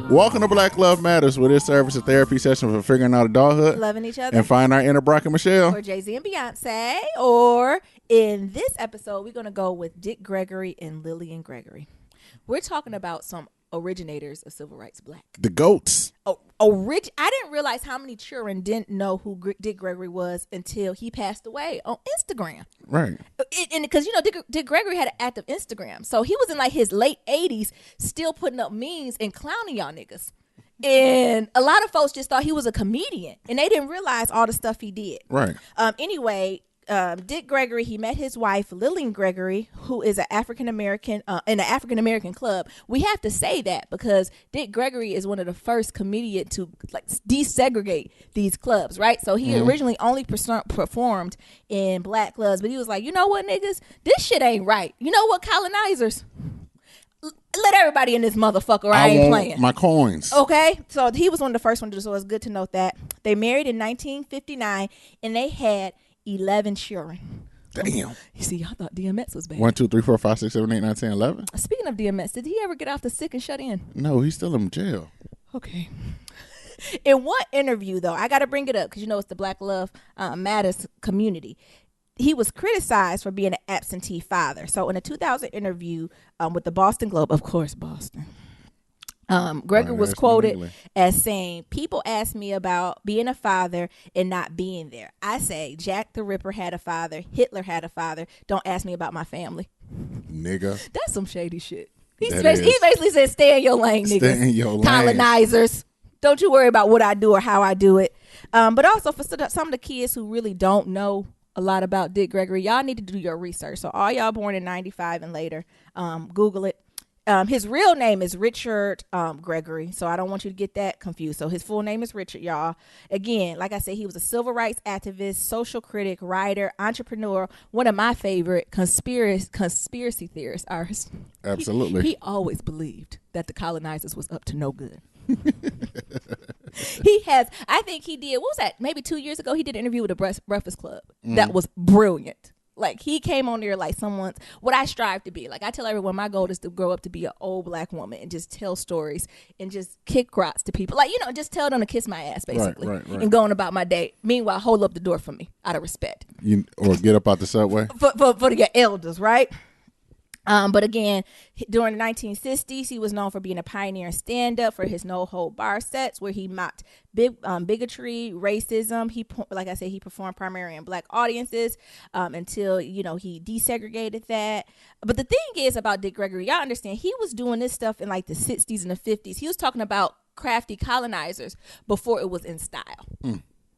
Welcome to Black Love Matters, where this service a therapy session for figuring out adulthood, loving each other, and find our inner Brock and Michelle. Or Jay-Z and Beyonce. Or in this episode, we're going to go with Dick Gregory and Lillian Gregory. We're talking about some originators of civil rights black. The GOATs. I didn't realize how many children didn't know who Dick Gregory was until he passed away on Instagram. Right. Because, Dick Gregory had an active Instagram. So he was in like his late 80s still putting up memes and clowning y'all niggas. And a lot of folks just thought he was a comedian. And they didn't realize all the stuff he did. Right. Anyway, Dick Gregory, he met his wife, Lillian Gregory, who is an African-American in an African-American club. We have to say that because Dick Gregory is one of the first comedians to like desegregate these clubs, right? So he originally only performed in black clubs, but he was like, you know what, niggas? This shit ain't right. You know what, colonizers? Let everybody in this motherfucker. I ain't playing. My coins. Okay, so he was one of the first ones to do, so it's good to note that. They married in 1959, and they had 11 children. Damn. You see, y'all thought DMX was bad. 1, 2, 3, 4, 5, 6, 7, 8, 9, 10, 11. Speaking of DMX, did he ever get off the sick and shut in? No, he's still in jail. Okay. In one interview, though, I got to bring it up because it's the Black Love Matters community. He was criticized for being an absentee father. So in a 2000 interview with the Boston Globe, of course, Boston, Gregory was quoted as saying, people ask me about being a father and not being there. I say, Jack the Ripper had a father. Hitler had a father. Don't ask me about my family. Nigga. That's some shady shit. He basically said, stay in your lane, niggas. Stay in your lane. Colonizers. Don't you worry about what I do or how I do it. But also for some of the kids who really don't know a lot about Dick Gregory, y'all need to do your research. So all y'all born in 95 and later, Google it. His real name is Richard Gregory, so I don't want you to get that confused. So his full name is Richard, y'all. Again, like I said, he was a civil rights activist, social critic, writer, entrepreneur, one of my favorite conspiracy theorists. Absolutely. He always believed that the colonizers was up to no good. I think he did, what was that, maybe 2 years ago, he did an interview with the Breakfast Club. That was brilliant. Like, he came on there like what I strive to be. Like, I tell everyone my goal is to grow up to be an old black woman and just tell stories and just kick rocks to people. Like, just tell them to kiss my ass, basically. Right. And going about my day. Meanwhile, hold up the door for me out of respect. Or get up out the subway. For your elders, right? But again, during the 1960s, he was known for being a pioneer and stand-up for his no-hold-bar sets where he mocked bigotry, racism. Like I said, he performed primarily in black audiences until, he desegregated that. But the thing is about Dick Gregory, y'all understand, he was doing this stuff in like the 60s and the 50s. He was talking about crafty colonizers before it was in style.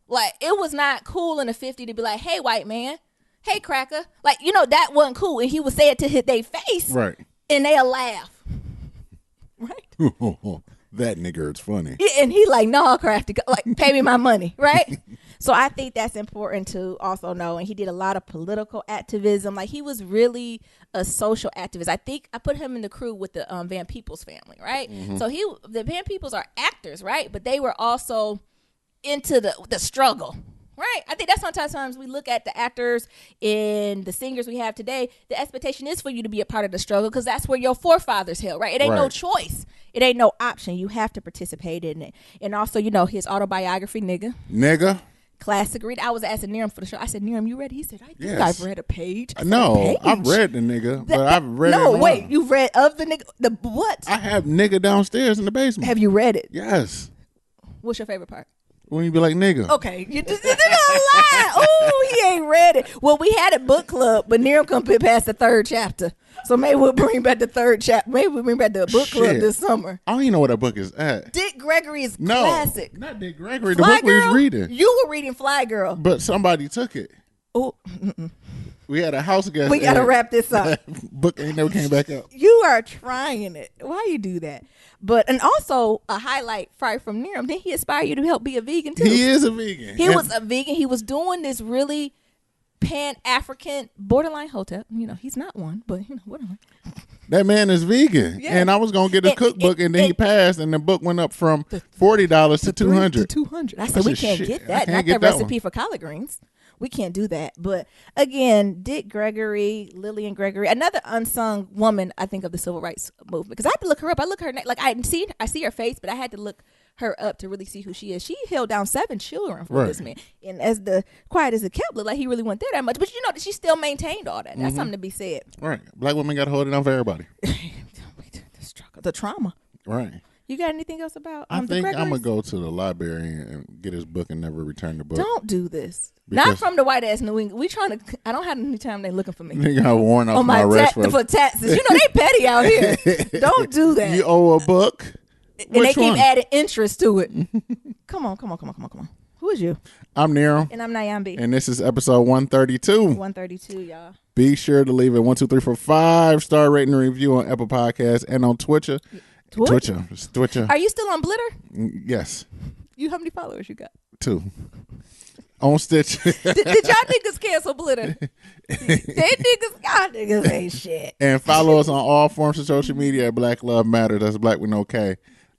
Like, it was not cool in the 50s to be like, hey, white man. Hey, cracker. Like, that wasn't cool. And he would say it to their face. Right. And they'll laugh. Right? That nigga is funny. Yeah, and he like, no, crafty. Like, pay me my money. Right? So I think that's important to also know. And he did a lot of political activism. Like, he was really a social activist. I think I put him in the crew with the Van Peebles family. Right? So the Van Peebles are actors. Right? But they were also into the struggle. Right. I think that's sometimes we look at the actors and the singers we have today. The expectation is for you to be a part of the struggle because that's where your forefathers held. Right. It ain't no choice. It ain't no option. You have to participate in it. And also, his autobiography, Nigga. Classic read. I was asking Niram for the show. I said, Niram, you read it? He said, I think I've read a page. No, I've read the nigga, but I've read it. No, wait. You've read of the nigga? The what? I have nigga downstairs in the basement. Have you read it? Yes. What's your favorite part? When you be like, nigga. Okay. You just didn't lie. Oh, he ain't read it. Well, we had a book club, but Niram couldn't past the 3rd chapter. So maybe we'll bring back the 3rd chapter. Maybe we'll bring back the book club this summer. I don't even know what that book is at. Dick Gregory is classic. Not Dick Gregory. The book we was reading. You were reading Fly Girl. But somebody took it. Oh, we had a house guest. We got to wrap this up. Book ain't never came back up. You are trying it. Why you do that? And also a highlight from Niram. Didn't he inspire you to help be a vegan too? He is a vegan. He was a vegan. He was doing this really Pan-African borderline hotel. He's not one, but whatever. That man is vegan. Yeah. And I was going to get a cookbook and then he passed and the book went up from $40 to $200. I said, we can't get that. Not that recipe for collard greens. We can't do that. But again, Dick Gregory, Lillian Gregory, another unsung woman, I think, of the civil rights movement. Because I had to look her up. I look her like I see her face, but I had to look her up to really see who she is. She held down 7 children for this man, and as the quiet as it kept, looked like he really went there that much. But you know that she still maintained all that. That's something to be said. Right, black women got to hold it down for everybody. The trauma. Right. You got anything else about? I think I'm gonna go to the library and get his book and never return the book. Don't do this. Not from the white ass New England. We trying to. I don't have any time they looking for me. They got warrant off my arrest for taxes. You know they petty out here. Don't do that. You owe a book, and they keep adding interest to it. Come on. Who is you? I'm Nero, and I'm Nyambi, and this is episode 132. 132, y'all. Be sure to leave a 1, 2, 3, 4, 5-star rating and review on Apple Podcasts and on Twitcher. Twitcher. Are you still on Blitter? Yes. You how many followers you got? 2. On Stitch. did y'all niggas cancel Blitter? Y'all niggas ain't shit. And follow us on all forms of social media at Black Love Matters. That's Black with no K.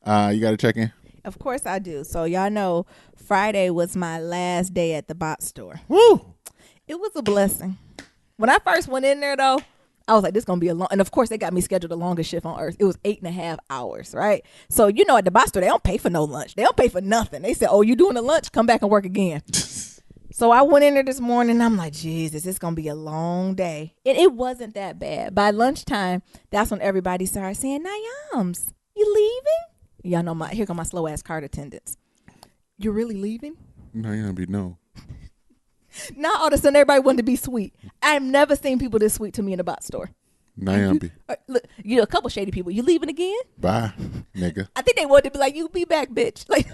You got to check in? Of course I do. So y'all know Friday was my last day at the bot store. Woo! It was a blessing. When I first went in there though, I was like, this is going to be a long, and of course they got me scheduled the longest shift on earth. It was 8.5 hours, right? So, you know, at the bot store, they don't pay for no lunch. They don't pay for nothing. They said, oh, you doing the lunch? Come back and work again. So I went in there this morning and I'm like, Jesus, it's going to be a long day. And it wasn't that bad. By lunchtime, that's when everybody started saying, Nyams, you leaving? Y'all know here come my slow ass card attendants. You're really leaving? No. Now all of a sudden everybody wanted to be sweet. I've never seen people this sweet to me in a bot store. Nyambi. Look, you know, a couple shady people. You leaving again? Bye, nigga. I think they wanted to be like, you be back, bitch. Like,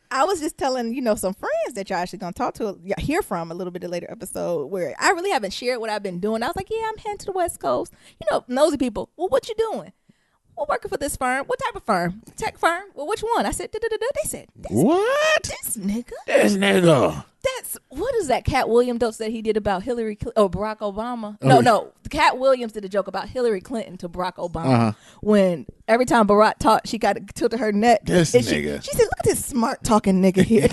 I was just telling, you know, some friends that y'all actually gonna talk to, hear from a little bit of later episode where I really haven't shared what I've been doing. I was like, yeah, I'm heading to the West Coast. You know, nosy people. Well, what you doing? Well, working for this firm. What type of firm? Tech firm. Well, which one? I said, They said, what? This nigga. That's, what is that Cat Williams joke that he did about Barack Obama? No. Cat Williams did a joke about Hillary Clinton to Barack Obama. When every time Barack talked, she got tilted her neck. This nigga. She said, look at this smart talking nigga here. I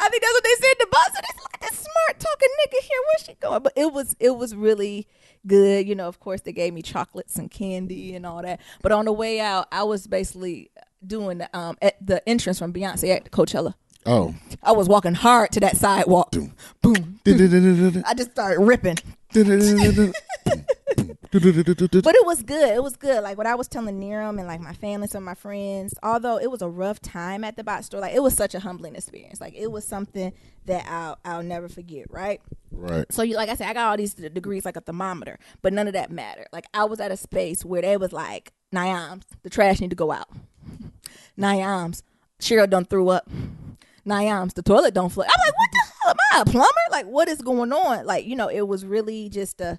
think that's what they said in the bus. They said, look at this smart talking nigga here. Where's she going? But it was really good. You know, of course, they gave me chocolates and candy and all that. But on the way out, I was basically doing at the entrance from Beyonce at Coachella. Oh. I was walking hard to that sidewalk. Boom. I just started ripping. But it was good. It was good. Like what I was telling Niram and like my family, some of my friends, although it was a rough time at the bot store, like it was such a humbling experience. Like it was something that I'll never forget, right? Right. So like I said, I got all these degrees like a thermometer, but none of that mattered. Like I was at a space where they was like, Nyams, the trash need to go out. Nyams, Cheryl done threw up. Nyams, the toilet don't flush. I'm like, what the hell? Am I a plumber? Like, what is going on? Like, you know, it was really just a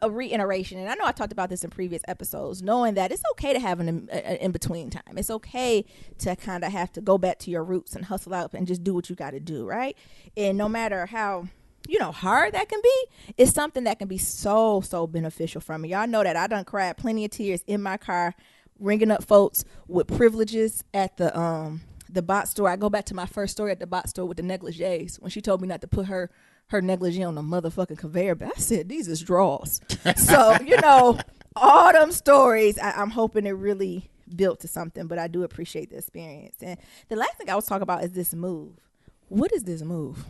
reiteration. And I know I talked about this in previous episodes, knowing that it's okay to have an in-between time. It's okay to kind of have to go back to your roots and hustle out and just do what you got to do, right? And no matter how, you know, hard that can be, it's something that can be so beneficial from me. Y'all know that I done cried plenty of tears in my car, ringing up folks with privileges at the bot store. I go back to my first story at the bot store with the negligees when she told me not to put her negligee on the motherfucking conveyor belt. I said, these is draws. So, you know, all them stories, I'm hoping it really built to something, but I do appreciate the experience. And the last thing I was talking about is this move. What is this move?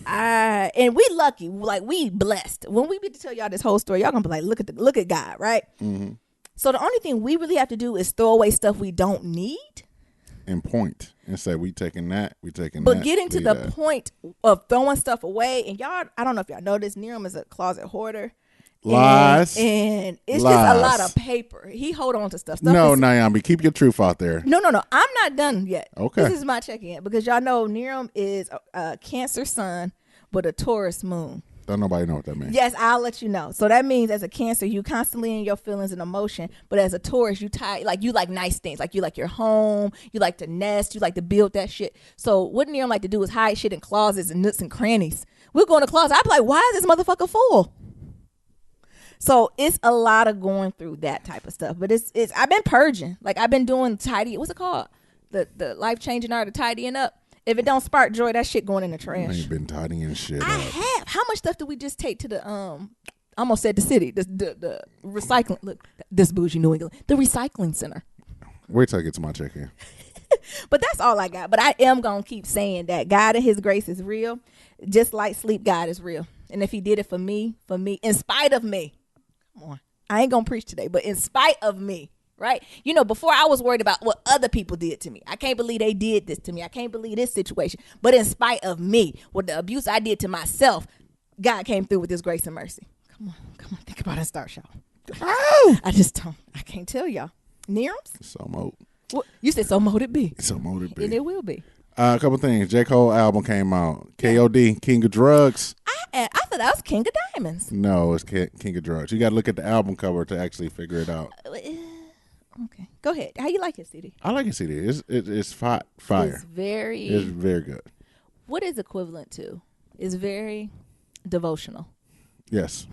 And we lucky, like we blessed. When we get to tell y'all this whole story, y'all gonna be like, look at God, right? Mm-hmm. So the only thing we really have to do is throw away stuff we don't need. And point and say, we taking that. But getting to the point of throwing stuff away, and y'all, I don't know if y'all know this, Niram is a closet hoarder. Lies. And it's just a lot of paper. He hold on to stuff. No, Nyambi, keep your truth out there. No. I'm not done yet. Okay. This is my check-in because y'all know Niram is a Cancer sun, but a Taurus moon. Don't nobody know what that means. Yes, I'll let you know. So that means as a Cancer, you constantly in your feelings and emotion. But as a Taurus, you like nice things. Like you like your home. You like to nest. You like to build that shit. So what Niram like to do is hide shit in closets and nooks and crannies. We'll go in the closet. I'd be like, why is this motherfucker full? So it's a lot of going through that type of stuff. But it's I've been purging. Like I've been doing tidy. What's it called? the life changing art of tidying up. If it don't spark joy, that shit going in the trash. I ain't been tidying shit I up. have. How much stuff did we just take to the I almost said the city, the recycling. Look, this bougie New England, the recycling center. Wait till I get to my check-in. But that's all I got. But I am gonna keep saying that God and His grace is real, just like sleep. God is real, and if He did it for me, in spite of me, come on, I ain't gonna preach today, but in spite of me. Right? You know, before I was worried about what other people did to me. I can't believe they did this to me. I can't believe this situation. But in spite of me, with the abuse I did to myself, God came through with His grace and mercy. Come on. Think about it and start, y'all. Oh! I can't tell y'all. Nearums? So mote. Well, you said so mote it be. So mote it be. And it will be. A couple things. J. Cole album came out. KOD, King of Drugs. I thought that was King of Diamonds. No, it's King of Drugs. You got to look at the album cover to actually figure it out. Okay, go ahead. How you like his CD? I like his CD. It's fire. It's very good. What is equivalent to? It's very devotional. Yes.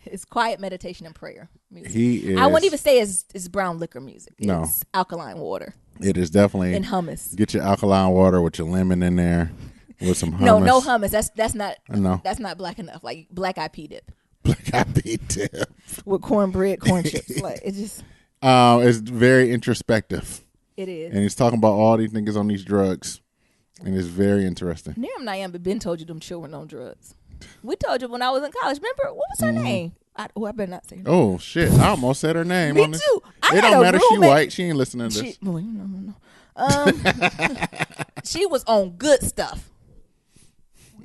It's quiet meditation and prayer music. He is. I wouldn't even say it's brown liquor music. No. It's alkaline water. It is definitely. And hummus. Get your alkaline water with your lemon in there with some hummus. No hummus. That's not. No. That's not black enough. Like black eyed pea dip. Black eyed pea dip. With cornbread, corn chips. Like it just. It's very introspective. It is. And he's talking about all these niggas on these drugs. And it's very interesting. Niram Nayamba been told you them children on drugs. We told you when I was in college. Remember, what was her name? I better not say her name. Oh, shit. I almost said her name. Me on this. too. It don't matter. She white. She ain't listening to this. No. She was on good stuff.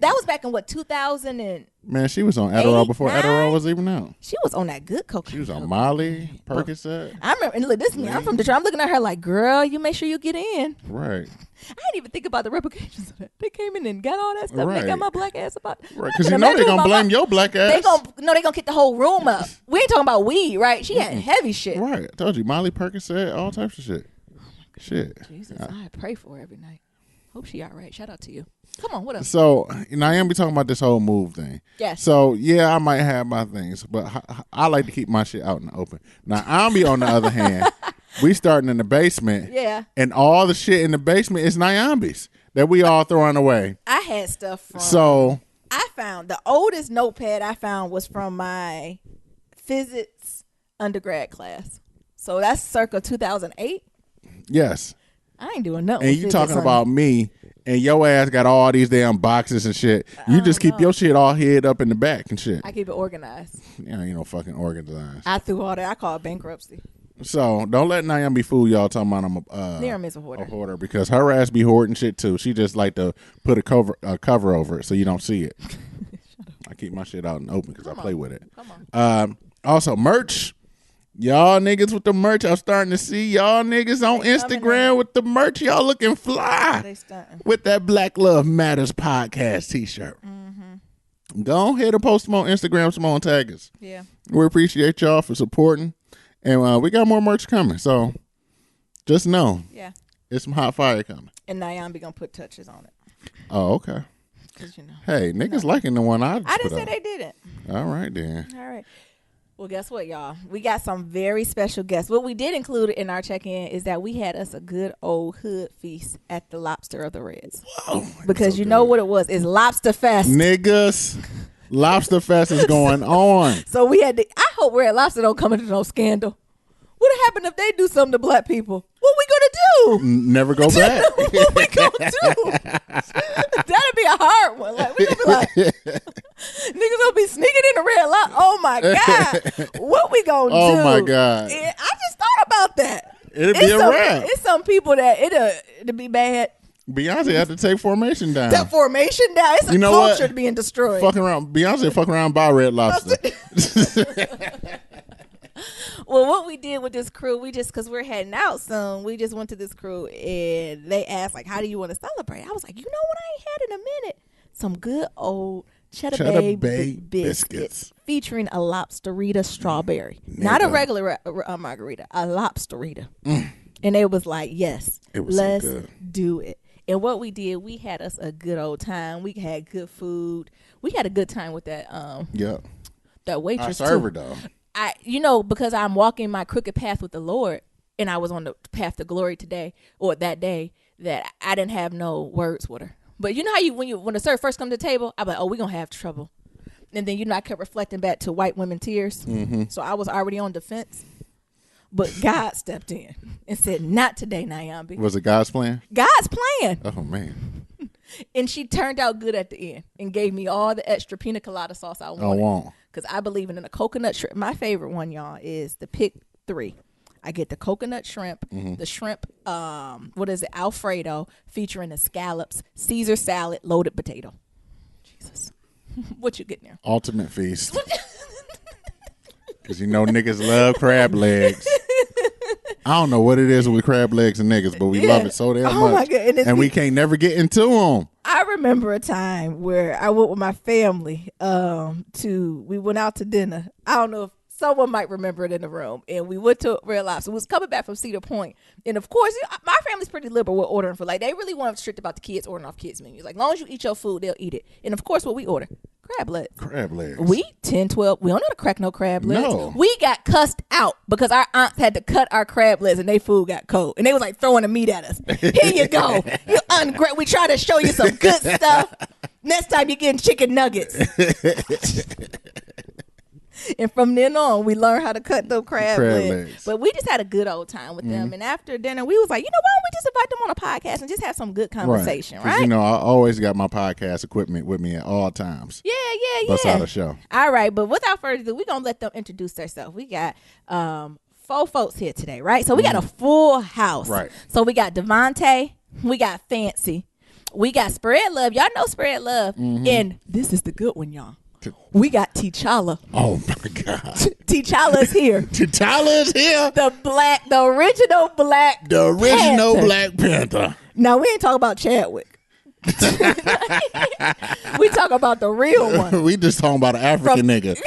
That was back in what, 2000 and Man, she was on Adderall before 9? Adderall was even out. She was on that good cocaine. She was on Molly, Percocet. I remember, and look, this is me. I'm from Detroit. I'm looking at her like, girl, you make sure you get in. Right. I didn't even think about the repercussions of that. They came in and got all that stuff. Right. They got my black ass about. Right, because you know they're going to blame your black ass. They gonna kick the whole room up. We ain't talking about weed, right? She had heavy shit. Right. I told you, Molly, Percocet, all types of shit. Shit. Jesus, I pray for her every night. Hope she all right. Shout out to you. Come on, what else? So, I am be talking about this whole move thing. Yes. So, yeah, I might have my things, but I like to keep my shit out in the open. Now, Ambi, on the other hand, we starting in the basement. Yeah. And all the shit in the basement is Nyambi's that we all throwing away. I had stuff from. So. I found the oldest notepad I found was from my physics undergrad class. So that's circa 2008. Yes. I ain't doing nothing. And you talking about me, and your ass got all these damn boxes and shit. You just keep your shit all hid up in the back and shit. I keep it organized. Yeah, you know, fucking organized. I threw all that. I call it bankruptcy. So don't let Nyambi fool y'all talking about I'm Niram is a hoarder. A hoarder because her ass be hoarding shit too. She just like to put a cover over it so you don't see it. I keep my shit out and open because I play with it. Come on. Also merch. Y'all niggas with the merch, I'm starting to see y'all niggas on Instagram with the merch. Y'all looking fly They stunting. with that Black Love Matters podcast t-shirt. Go ahead and post them on Instagram, some on tag us. Yeah. We appreciate y'all for supporting. And we got more merch coming. So just know. Yeah. It's some hot fire coming. And Nyambi gonna put touches on it. Oh, okay. Cause you know. Hey, niggas liking the one I didn't put say up. they didn't. All right, then. All right. Well, guess what, y'all? We got some very special guests. What we did include in our check-in is that we had us a good old hood feast at the Lobster of the Reds. Whoa, because you know what it was. It's Lobster Fest. Niggas, Lobster Fest is going on. So we had to, I hope Red Lobster don't come into no scandal. What happened if they do something to black people? What we gonna do? Never go back. What we gonna do? That'd be a hard one. Like we gonna be like, niggas gonna be sneaking in the Red Lobster. Oh my god, what we gonna do? Oh my god, I just thought about that. It'd be a wrap. It's some people that it'll be bad. Beyonce had to take Formation down. That Formation down. It's a culture being destroyed. Fucking around, Beyonce fucking around by Red Lobster. Well, what we did with this crew, because we're heading out soon, we just went to this crew and they asked, like, how do you want to celebrate? I was like, you know what I ain't had in a minute? Some good old Cheddar Bay biscuits featuring a lobsterita strawberry. Not a regular margarita, a lobsterita. And it was like, yes, let's do it. And what we did, we had us a good old time. We had good food. We had a good time with that that waitress I serve her though. because I'm walking my crooked path with the Lord, and I was on the path to glory today or that day, that I didn't have no words with her. But you know how when the server first come to the table, I'm like, oh, we're going to have trouble. And then, I kept reflecting back to white women tears. Mm-hmm. So I was already on defense. But God stepped in and said, not today, Nyambi. Was it God's plan? God's plan. Oh, man. And she turned out good at the end and gave me all the extra pina colada sauce I wanted. Because I believe in a coconut shrimp. My favorite one, y'all, is the pick 3. I get the coconut shrimp, the shrimp, Alfredo, featuring the scallops, Caesar salad, loaded potato. Jesus. What you getting there? Ultimate feast. Because niggas love crab legs. I don't know what it is with crab legs and niggas, but we love it so damn much. Oh my God. And we can't never get into them. I remember a time where I went with my family we went out to dinner. I don't know if someone might remember it in the room. And we went to Red Lobster. We was coming back from Cedar Point. And of course, my family's pretty liberal with ordering food. Like, they really weren't strict about the kids ordering off kids' menus. Like, as long as you eat your food, they'll eat it. And of course, what we order? Crab legs. Crab legs. We 10, 12. We don't know how to crack no crab legs. No. We got cussed out because our aunts had to cut our crab legs and they food got cold. And they was like throwing the meat at us. Here you go. You ungrateful. We try to show you some good stuff. Next time you're getting chicken nuggets. And from then on, we learned how to cut those crab legs. But we just had a good old time with them. And after dinner, we was like, why don't we just invite them on a podcast and just have some good conversation, right? I always got my podcast equipment with me at all times. Yeah. Bust out a show. All right, but without further ado, we're going to let them introduce themselves. We got 4 folks here today, right? So we got a full house. Right. So we got Devontae, we got Fancy, we got Spread Love. Y'all know Spread Love. And this is the good one, y'all. We got T'Challa. Oh my God. T'Challa's here. T'Challa's here. The original Black Black Panther. Now we ain't talking about Chadwick. We talk about the real one. We just talking about an African nigga.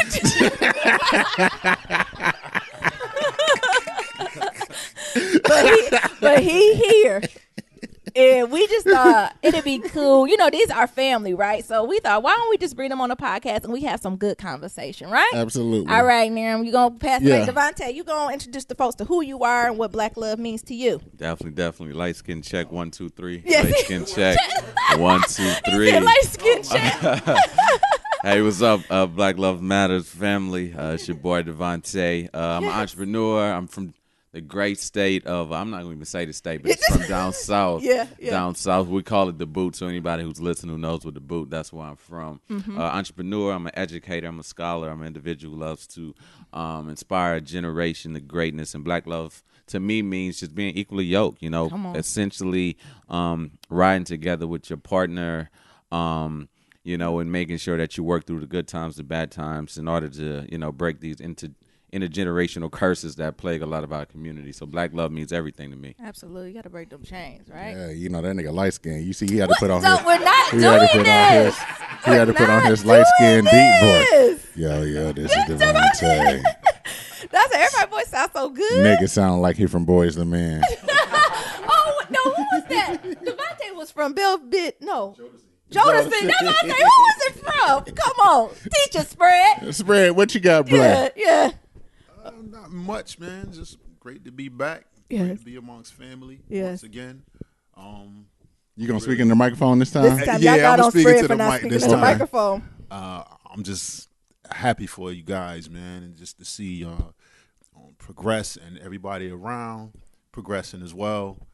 but he here. And we just thought it'd be cool. These are our family, right? So we thought, why don't we just bring them on the podcast and we have some good conversation, right? Absolutely. All right, Miriam, you going to pass it back to Devontae. You going to introduce the folks to who you are and what Black love means to you. Definitely. Light skin check, 1, 2, 3. Yes. Light skin check, 1, 2, 3. Light skin check. Hey, what's up, Black Love Matters family? It's your boy Devontae. I'm an entrepreneur. I'm from the great state of, I'm not going to even say the state, but it's from down south. Yeah. Down south. We call it the boot. So anybody who's listening who knows what the boot, that's where I'm from. Entrepreneur, I'm an educator, I'm a scholar, I'm an individual who loves to inspire a generation to greatness. And Black love to me means just being equally yoked, essentially riding together with your partner, and making sure that you work through the good times, the bad times in order to, break these intergenerational curses that plague a lot of our community. So Black love means everything to me. Absolutely. You got to break them chains, right? Yeah, that nigga light skin. You see, he had to put on his... We're not doing this. He had to put on his light skin deep voice. Yo, this is Devontae. That's everybody's voice sounds so good. Nigga sound like he from Boys the Man. Oh, no, who was that? Devontae was from Velvet. No. Jodeci. That's what I say. Who was it from? Come on. Teach us, Spread. Spread, what you got, Black? Yeah. Not much, man. Just great to be back. Yes. Great to be amongst family once again. You gonna speak in the microphone this time? Yeah, I'm speaking to the mic this time. Microphone. I'm just happy for you guys, man, and just to see progress and everybody around progressing as well.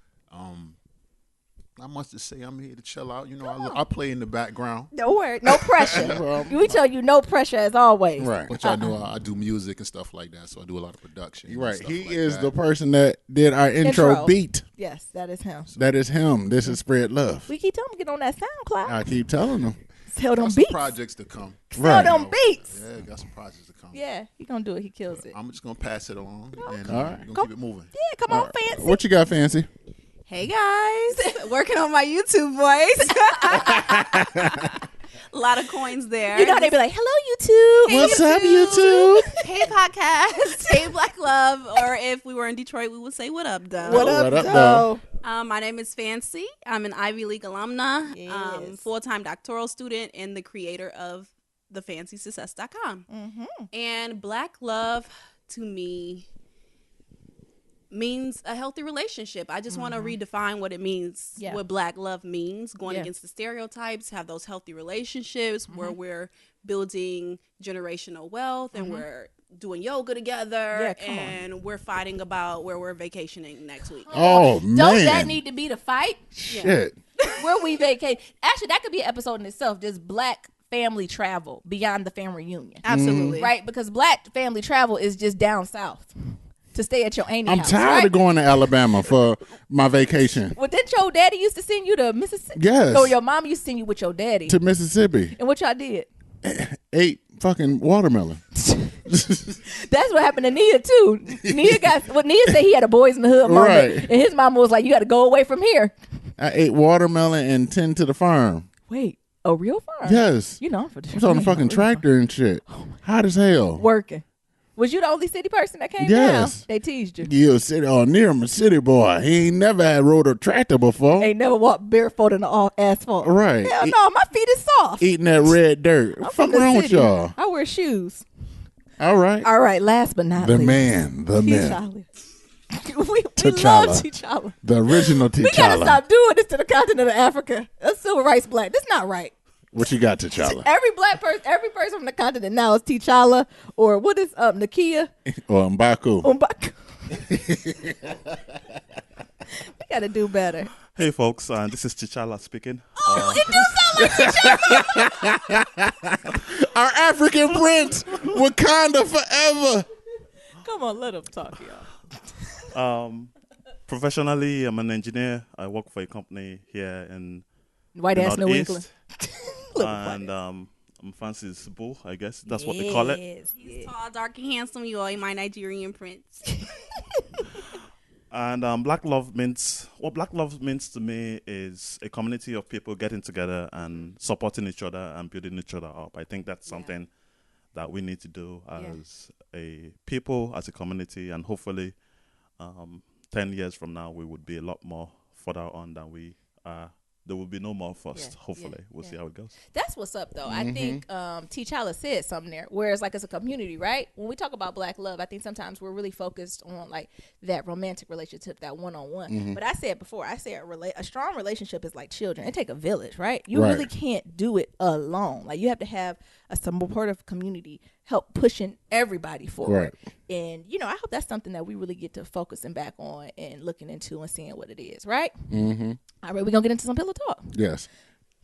I must just say I'm here to chill out. I play in the background. No worry, no pressure. We tell you no pressure as always. Right. Which I do. I do music and stuff like that, so I do a lot of production. Right. He like is that. the person that did our intro beat. Yes, that is him. That is him. This is Spread Love. We keep telling him to get on that SoundCloud. I keep telling him. Sell them got beats. Some projects to come. Sell them beats. Yeah, got some projects to come. Yeah, he gonna do it. He kills it. I'm just gonna pass it along, and All right. we're gonna keep it moving. Yeah, come on, Fancy. What you got, Fancy? Hey guys, working on my YouTube voice. A lot of coins there. You know how they be like, "Hello, YouTube." Hey, What's up, YouTube? Hey, podcast. Hey, Black Love. Or if we were in Detroit, we would say, "What up, though?" What up, What up, though? My name is Fancy. I'm an Ivy League alumna, Yes. full-time doctoral student, and the creator of thefancysuccess.com. Mm-hmm. And Black Love, to me, means a healthy relationship. I just want to redefine what it means, what Black love means, going against the stereotypes, have those healthy relationships where we're building generational wealth and we're doing yoga together and we're fighting about where we're vacationing next week. Oh, man. Don't that need to be the fight? Shit. Where we vacate. Actually, that could be an episode in itself. Just Black family travel beyond the family reunion. Absolutely. Right? Because Black family travel is just down south to stay at your auntie I'm house. tired of going to Alabama for my vacation. Well, didn't your daddy used to send you to Mississippi? Yes. Or your mom used to send you with your daddy. To Mississippi. And what y'all did? Ate fucking watermelon. That's what happened to Nia too. Nia said he had a boys in the hood moment. Right. And his mama was like, you got to go away from here. I ate watermelon and tend to the farm. Wait, a real farm? Yes. You know, for I was on a fucking tractor and shit. Hot as hell. Working. Was you the only city person that came Yes. down? They teased you. You a city, near him a city boy. He ain't never had rode a tractor before. Ain't never walked barefoot in the asphalt. Right. Hell no, my feet is soft. Eating that red dirt. I'm What from fuck the wrong with city. y'all? I wear shoes. All right. All right, last but not The least. man. T'Challa. we T'Challa. love T'Challa. The original T'Challa. We gotta stop doing this to the continent of Africa. That's civil rights Black. That's not right. What you got, T'Challa? Every Black person, every person from the continent now is T'Challa or what is Nakia Or M'Baku. We gotta do better. Hey folks, this is T'Challa speaking. Oh, it do sound like T'Challa. Our African prince, Wakanda forever. Come on, let him talk, y'all. Professionally, I'm an engineer. I work for a company here in White the ass New Northeast. England. And I'm Francis Bull, I guess. That's what they call it. He's tall, dark, and handsome. You are my Nigerian prince. And Black Love means, what Black Love means to me is a community of people getting together and supporting each other and building each other up. I think that's something that we need to do as a people, as a community, and hopefully 10 years from now, we would be a lot more further on than we are. There will be no more first, hopefully. We'll see how it goes. That's what's up, though. I think T'Challa said something there, whereas like as a community, right? When we talk about Black love, I think sometimes we're really focused on like that romantic relationship, that one-on-one. But I said before, a strong relationship is like children. It take a village, right? You really can't do it alone. Like you have to have a supportive community help pushing everybody forward. Right. And, I hope that's something that we really get to focusing back on and looking into and seeing what it is, right? Mm-hmm. All right, we're going to get into some pillow talk. Yes.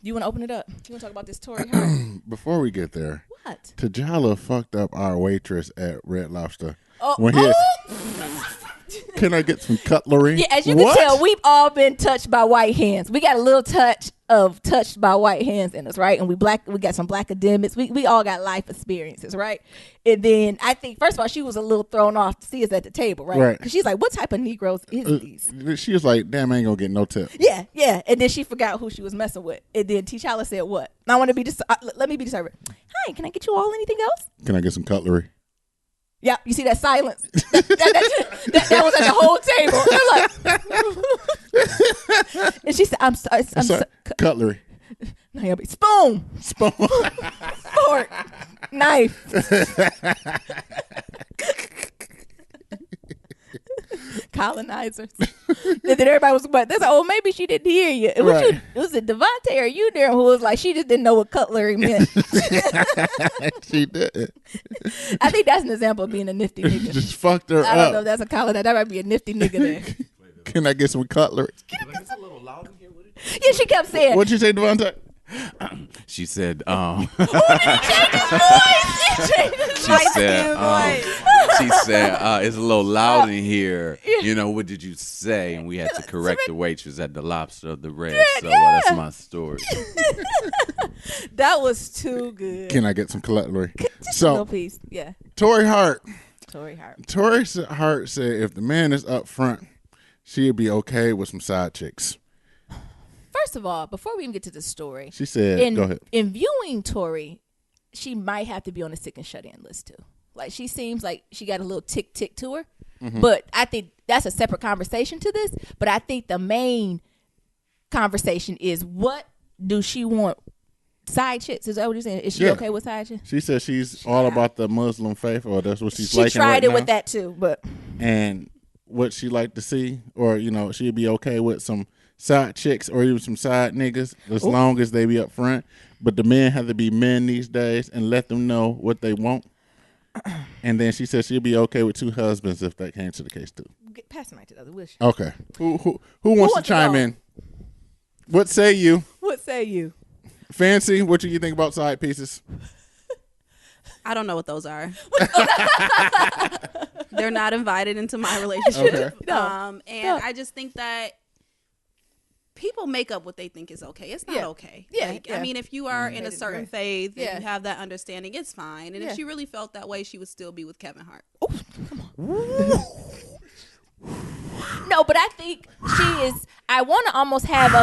Do you want to open it up? You want to talk about this Tory Hart? Before we get there, What? T'Challa fucked up our waitress at Red Lobster. Oh, Can I get some cutlery? Yeah, as you can tell, we've all been touched by white hands. We got a little touch of touched by white hands in us, right? And we got some Black academics. We all got life experiences, right? And then I think, first of all, she was a little thrown off to see us at the table, right? Right. Because she's like, what type of Negroes is these? She was like, damn, I ain't gonna get no tip. Yeah. And then she forgot who she was messing with. And then T'Challa said, what? I want to be let me be the server. Hi, can I get you all anything else? Can I get some cutlery? Yeah, you see that silence? that was at the whole table. I'm like, and she said, I'm sorry. Cutlery. Naomi, spoon, fork, knife. Colonizers. And then everybody was like, maybe she didn't hear you. Was it Devontae or you there who was like, she just didn't know what cutlery meant. She did. I think that's an example of being a nifty nigga. Just fucked her up. I don't know if that's a colonizer. That might be a nifty nigga there. Can I get some cutlery? It's a little loud in here with it. Yeah, she kept saying. What'd you say, Devontae? She said, she said, it's a little loud in here. What did you say? And we had to correct the waitress at the Lobster of the Red. So that's my story. That was too good. Can I get some cutlery? Just a little piece. Yeah. Tory Hart said if the man is up front, she'd be okay with some side chicks. First of all, before we even get to the story, she said, go ahead. In viewing Tory, she might have to be on the sick and shut in list too. Like she seems like she got a little tick to her. Mm-hmm. But I think that's a separate conversation to this. But I think the main conversation is, what do she want? Side chicks? Is that what you're saying? Is she okay with side chicks? She said she's all about the Muslim faith, or that's what she's liking. She tried right it now. with that too, but and what she like to see, or she'd be okay with some side chicks or even some side niggas as long as they be up front. But the men have to be men these days and let them know what they want. And then she said she'd be okay with 2 husbands if that came to the case too. Get past the mic to the other wish. Okay. Who wants to chime in? What say you? What say you? Fancy, what do you think about side pieces? I don't know what those are. They're not invited into my relationship. Okay. I just think that people make up what they think is okay. It's not okay. Yeah, I mean, if you are in a certain faith and you have that understanding, it's fine. And if she really felt that way, she would still be with Kevin Hart. Oh, come on. No, but I think she is. I want to almost have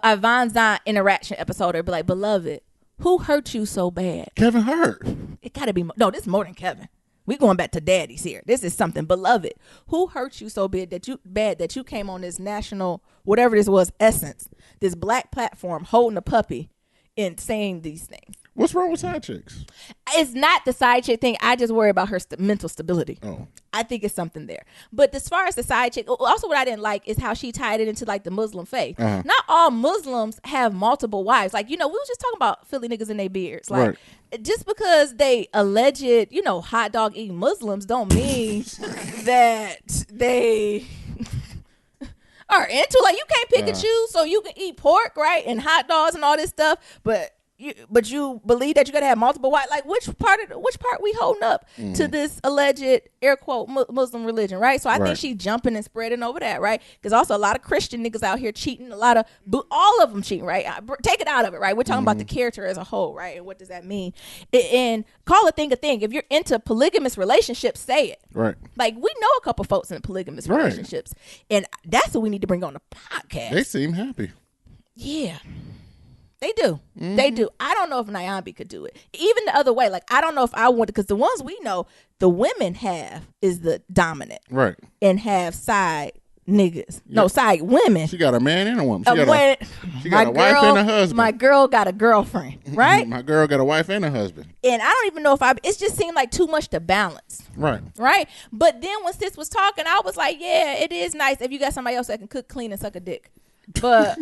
a Von Zant interaction episode or be like, beloved, who hurt you so bad? Kevin Hart. It got to be. No, this is more than Kevin. We going back to daddies here. This is something. Beloved, who hurt you so bad that you came on this national, whatever this was, Essence, this black platform holding a puppy and saying these things? What's wrong with side chicks? It's not the side chick thing. I just worry about her mental stability. Oh. I think it's something there. But as far as the side chick, also what I didn't like is how she tied it into like the Muslim faith. Uh-huh. Not all Muslims have multiple wives. Like, we was just talking about Philly niggas and their beards. Like, just because they alleged, hot dog eating Muslims don't mean that they are into, like, you can't pick and choose, so you can eat pork, right? And hot dogs and all this stuff, but you believe that you gotta have multiple wives. Like, which part we holding up to this alleged air quote Muslim religion, right? So I think she jumping and spreading over that, right? Because also a lot of Christian niggas out here cheating, all of them cheating, right? Take it out of it, right? We're talking about the character as a whole, right? And what does that mean? And call a thing a thing. If you're into polygamous relationships, say it, right? Like, we know a couple folks in polygamous relationships, and that's what we need to bring on the podcast. They seem happy. Yeah. They do. They do. I don't know if Nyambi could do it. Even the other way. Like, I don't know if I would, because the ones we know, the women have is the dominant. Right. And have side niggas. Yep. No, side women. She got a man and a woman. She got a wife and a husband. My girl got a girlfriend, right? My girl got a wife and a husband. And I don't even know if it just seemed like too much to balance. Right. Right? But then when sis was talking, I was like, yeah, it is nice if you got somebody else that can cook, clean, and suck a dick. But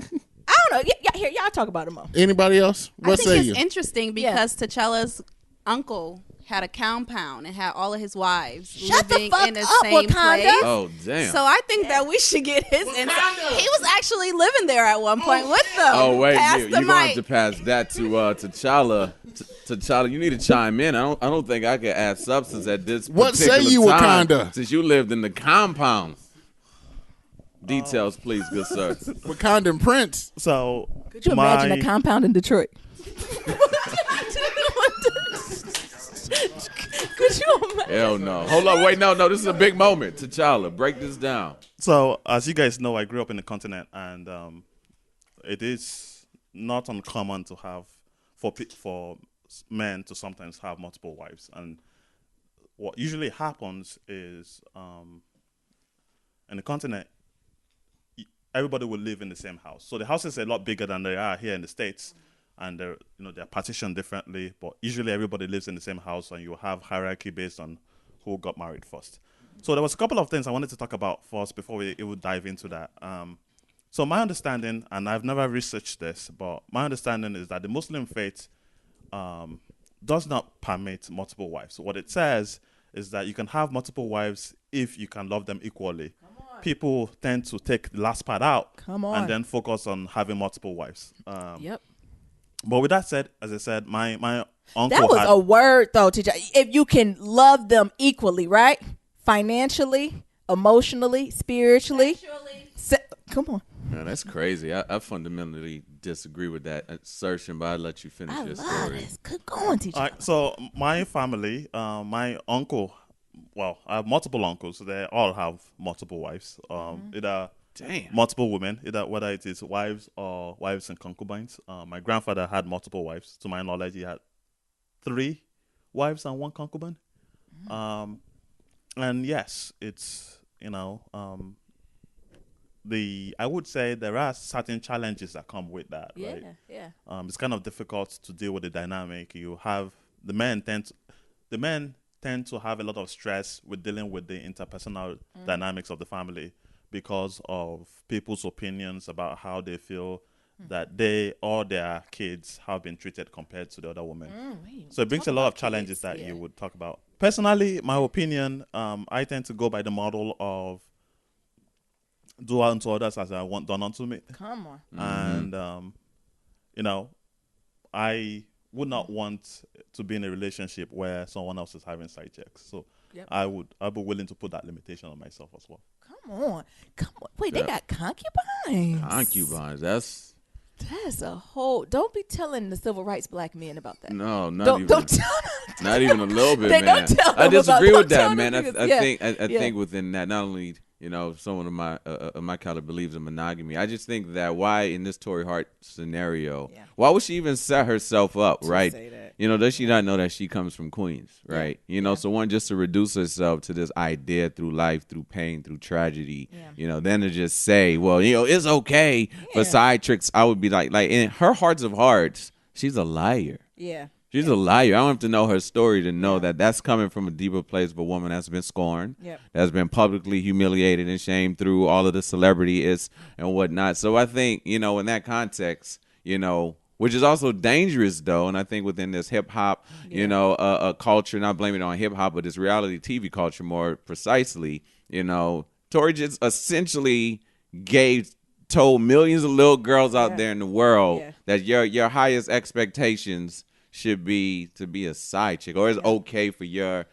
I don't know. Here, y'all talk about it more. Anybody else? What say you? I think it's interesting because T'Challa's uncle had a compound and had all of his wives living in the same place. Oh, damn. So I think that we should get his insight. He was actually living there at one point with them. Oh, wait. You're going to have to pass that to T'Challa. T'Challa, you need to chime in. I don't think I can add substance at this what particular say you, time, Wakanda? since you lived in the compound. Details, please, good sir. Wakanda and Prince. So, could you imagine a compound in Detroit? Could you imagine? Hell no. Hold on, wait, no. This is a big moment. T'Challa, break this down. So, as you guys know, I grew up in the continent, and it is not uncommon to have for men to sometimes have multiple wives. And what usually happens is in the continent, everybody will live in the same house. So the houses are a lot bigger than they are here in the States, and they're partitioned differently. But usually everybody lives in the same house, and you have hierarchy based on who got married first. So there was a couple of things I wanted to talk about first before we would dive into that. So my understanding, and I've never researched this, but my understanding is that the Muslim faith does not permit multiple wives. So what it says is that you can have multiple wives if you can love them equally. People tend to take the last part out and then focus on having multiple wives. Yep. But with that said, as I said, my uncle that was a word, though, teacher. If you can love them equally, right? Financially, emotionally, spiritually. Come on. Man, that's crazy. I fundamentally disagree with that assertion, but I'll let you finish your story. This. Good going, teacher. All right, so my family, my uncle, well, I have multiple uncles. So they all have multiple wives. Either multiple women, whether it is wives or wives and concubines. My grandfather had multiple wives. To my knowledge, he had 3 wives and 1 concubine. And yes, it's I would say there are certain challenges that come with that. Right? It's kind of difficult to deal with the dynamic. You have the men tend to have a lot of stress with dealing with the interpersonal dynamics of the family because of people's opinions about how they feel that they or their kids have been treated compared to the other women. So it brings a lot of challenges that you would talk about. Personally, my opinion, I tend to go by the model of do unto others as I want done unto me. Come on. And, you know, I would not want to be in a relationship where someone else is having side checks. So I'd be willing to put that limitation on myself as well. Come on. Wait, they got concubines. Concubines. That's a whole. Don't be telling the civil rights black men about that. No, don't tell them. Not even a little bit, They man. don't tell I them disagree about- with don't that, tell man. them I because- think within that, not only someone of my caliber believes in monogamy. I just think that why in this Tory Hart scenario, why would she even set herself up, right? Say that. Does she not know that she comes from Queens, right? So one just to reduce herself to this idea through life, through pain, through tragedy, then to just say, well, it's okay for side tricks. I would be like in her hearts of hearts, she's a liar. Yeah. She's a liar. I don't have to know her story to know that that's coming from a deeper place of a woman that's been scorned, that's been publicly humiliated and shamed through all of the celebrity and whatnot. So I think, in that context, which is also dangerous, though. And I think within this hip hop, culture, not blaming it on hip hop, but this reality TV culture more precisely, Tory just essentially told millions of little girls out there in the world that your highest expectations should be to be a side chick, or it's okay for your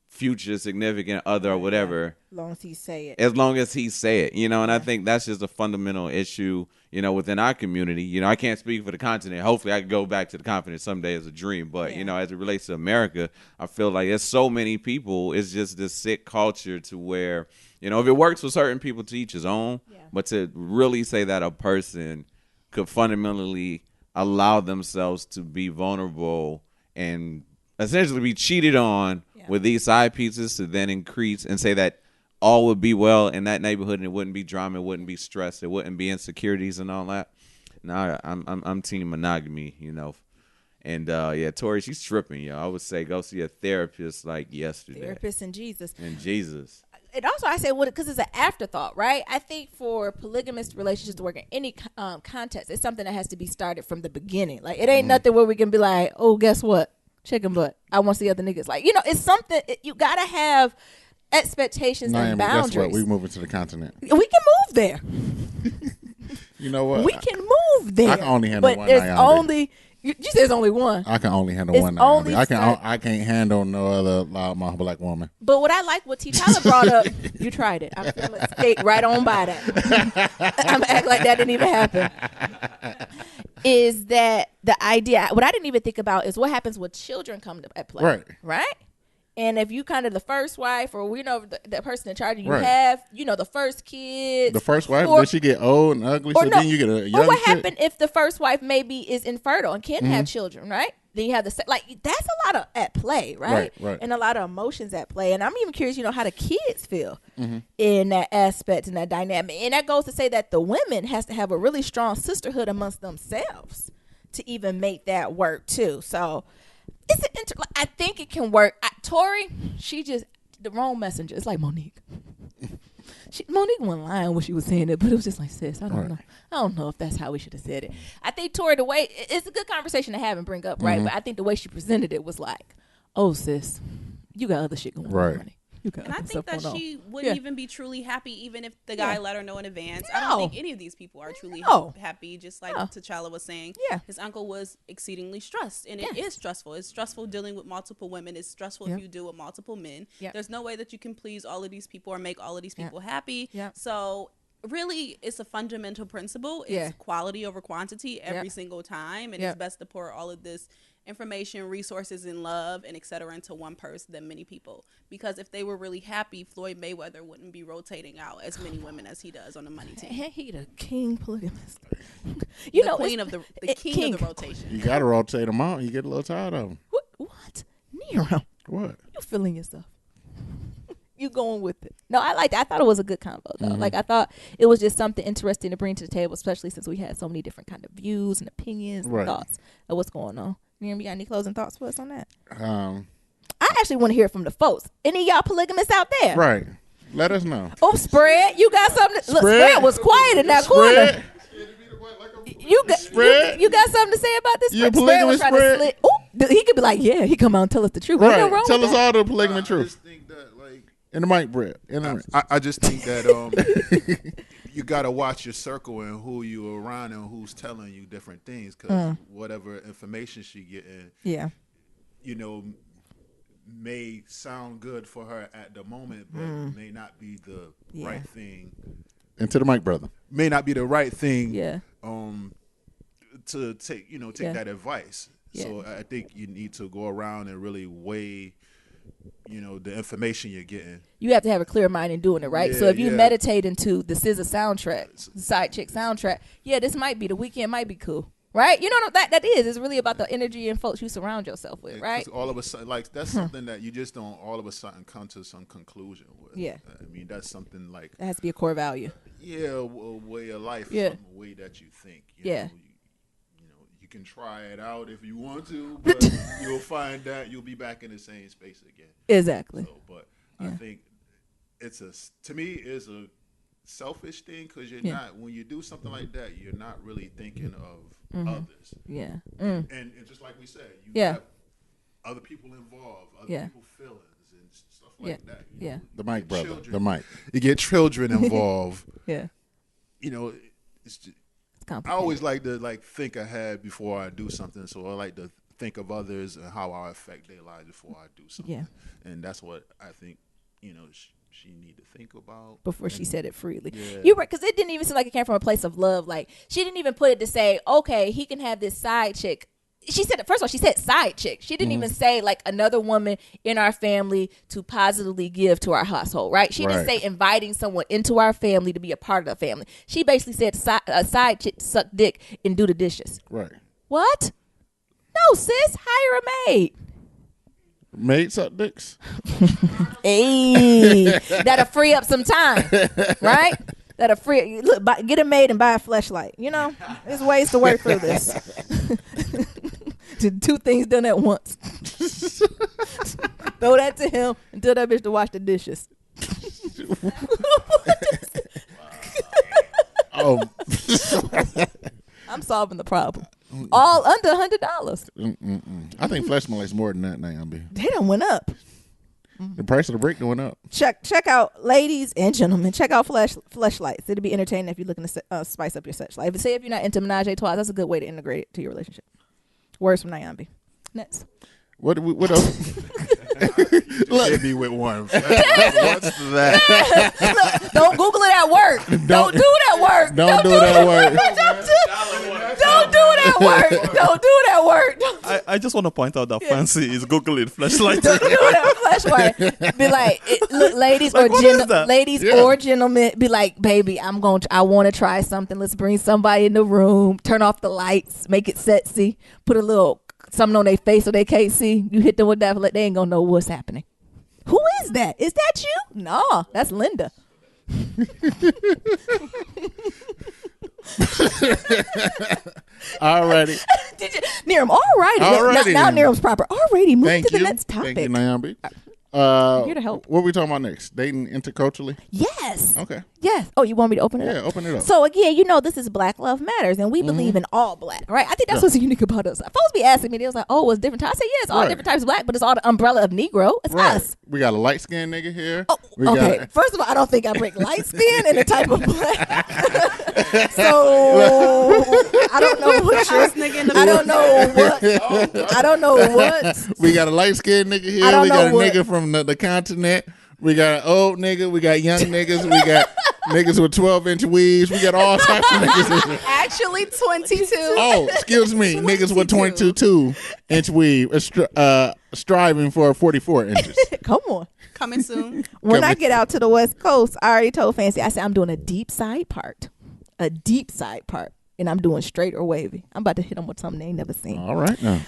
future significant other or whatever. As long as he say it. As long as he say it, and I think that's just a fundamental issue, within our community. I can't speak for the continent. Hopefully I could go back to the continent someday as a dream. But, as it relates to America, I feel like there's so many people. It's just this sick culture to where, if it works for certain people, to each his own. But to really say that a person could fundamentally allow themselves to be vulnerable and essentially be cheated on with these side pieces to then increase and say that all would be well in that neighborhood and it wouldn't be drama, it wouldn't be stress, it wouldn't be insecurities and all that. No, I'm team monogamy, And Tori, she's tripping, I would say go see a therapist like yesterday. Therapist and Jesus. And also, I say, because it's an afterthought, right? I think for polygamous relationships to work in any context, it's something that has to be started from the beginning. Like, it ain't nothing where we can be like, oh, guess what? Chicken butt. I want to see other niggas. Like, it's something, you got to have expectations and boundaries. Guess what? We moving to the continent. We can move there. You know what? We can move there. I can only handle one Naomi. You said there's only one. I can only handle one. I can't handle no other loudmouth black woman. But what I like what T. Tyler brought up, you tried it. I'm going to skate right on by that. I'm going to act like that didn't even happen. Is that the idea? What I didn't even think about is what happens when children come at play. Right? And if you kind of the first wife or, the person in charge you have, the first kid. The first wife, then she get old and ugly, so then you get a young Or what chick. happened if the first wife maybe is infertile and can't have children, right? Then you have that's a lot at play, right? Right. And a lot of emotions at play. And I'm even curious, how the kids feel in that aspect and that dynamic. And that goes to say that the women has to have a really strong sisterhood amongst themselves to even make that work too. So I think it can work. Tori, she just the wrong messenger. It's like Monique. Monique wasn't lying when she was saying it, but it was just like, sis, I don't know. I don't know if that's how we should have said it. I think Tori, the way it's a good conversation to have and bring up, right? But I think the way she presented it was like, oh, sis, you got other shit going on, honey. And I think that she wouldn't even be truly happy even if the guy let her know in advance. I don't think any of these people are truly happy, just like T'Challa was saying. His uncle was exceedingly stressed, and it is stressful. It's stressful dealing with multiple women. It's stressful if you deal with multiple men. There's no way that you can please all of these people or make all of these people happy. So really, it's a fundamental principle. It's quality over quantity every single time, and it's best to pour all of this information, resources, and love, and et cetera, into one person than many people. Because if they were really happy, Floyd Mayweather wouldn't be rotating out as many women as he does on the money team. He the king polygamist. The king of the rotation. You gotta rotate them out. You get a little tired of them. What? Nero. What? You feeling yourself? You going with it? No, I liked it. I thought it was a good combo though. Like I thought it was just something interesting to bring to the table, especially since we had so many different kind of views and opinions and thoughts of what's going on. You got any closing thoughts for us on that? I actually want to hear from the folks. Any of y'all polygamists out there? Right. Let us know. Oh, Spread, you got something? Look, Spread was quiet in that corner. You got something to say about this? You polygamous Spread? He could be like, yeah, he come out and tell us the truth. Right. No wrong tell with us that. all the polygamy truth. I just think that, like, in the mic, Brett. I just think that you got to watch your circle and who you around and who's telling you different things, because whatever information she getting, may sound good for her at the moment, but may not be the right thing. Into the mic, brother. May not be the right thing. Yeah. To take that advice. Yeah. So I think you need to go around and really weigh, the information you're getting. You have to have a clear mind in doing it, right? Yeah, so if you meditate into the SZA soundtrack, the Side Chick soundtrack, this might be, the weekend might be cool. Right? You know what that is. It's really about the energy and folks you surround yourself with, right? All of a sudden, like, that's something that you just don't all of a sudden come to some conclusion with. Yeah. I mean, that's something like... That has to be a core value. Yeah, a way of life, a way that you think. You can try it out if you want to, but you'll find that you'll be back in the same space again. Exactly. So, but I think to me, it's a selfish thing, because you're not, when you do something like that, you're not really thinking of others. Yeah. And just like we said, you have other people involved, other people's feelings and stuff like that. Yeah. The mic, brother. Children. The mic. You get children involved. Yeah. It's just, I always like to think ahead before I do something. So I like to think of others and how I affect their lives before I do something. Yeah. And that's what I think, she need to think about before she said it freely. Yeah. You're right, because it didn't even seem like it came from a place of love. Like, she didn't even put it to say, okay, he can have this side chick. She said it, first of all, she said side chick. She didn't even say like another woman in our family to positively give to our household, right? She didn't say inviting someone into our family to be a part of the family. She basically said a side chick to suck dick and do the dishes. Right. What? No, sis, hire a maid. Maid suck dicks? Hey, that'll free up some time, right? That'll free. Look, get a maid and buy a fleshlight. There's ways to work through this. Two things done at once. Throw that to him and tell that bitch to wash the dishes. I'm solving the problem. All under $100. I think fleshlight's more than that now, B. They done went up. The price of the brick went up. Check out, ladies and gentlemen, check out fleshlights. It'll be entertaining if you're looking to spice up your sex life. If you're not into menage a trois, that's a good way to integrate it to your relationship. Words from Nyambi. Next. What else? Look, hit me with one. What's that? Look, don't Google it at work. Don't do that work. Don't do that work. Don't do that work. Don't do that work. I just want to point out that Fancy is Googling flashlight. Don't do that flashlight. Be like, look, ladies or gentlemen, be like, baby, I want to try something. Let's bring somebody in the room. Turn off the lights. Make it sexy. Put a little something on their face so they can't see. You hit them with that, they ain't gonna know what's happening. Who is that? Is that you? No, that's Linda. Alrighty. Niram, alrighty. Now Niram's proper. Alrighty, move to the next topic. Thank you, Nyambi. I'm here to help. What are we talking about next? Dating interculturally? Yes. Okay. Yes. Oh, you want me to open it up? Yeah, open it up. So again, this is Black Love Matters, and we believe in all black, right? I think that's what's unique about us. Folks be asking me, they was like, oh, it's different types. I say, yeah, it's all different types of black, but it's all the umbrella of Negro. It's us. We got a light-skinned nigga here. Oh, okay. First of all, I don't think I break light skin in a type of black. So I don't know what I don't know what. We got a light-skinned nigga here. We got a nigga from the continent. We got an old nigga. We got young niggas. We got niggas with 12-inch weaves. We got all types of niggas. Actually, 22. Oh, excuse me. Niggas with 22-inch weave striving for 44 inches. Come on. Coming soon. When I get out to the West Coast, I already told Fancy, I said, I'm doing a deep side part. And I'm doing straight or wavy. I'm about to hit them with something they ain't never seen. All right now.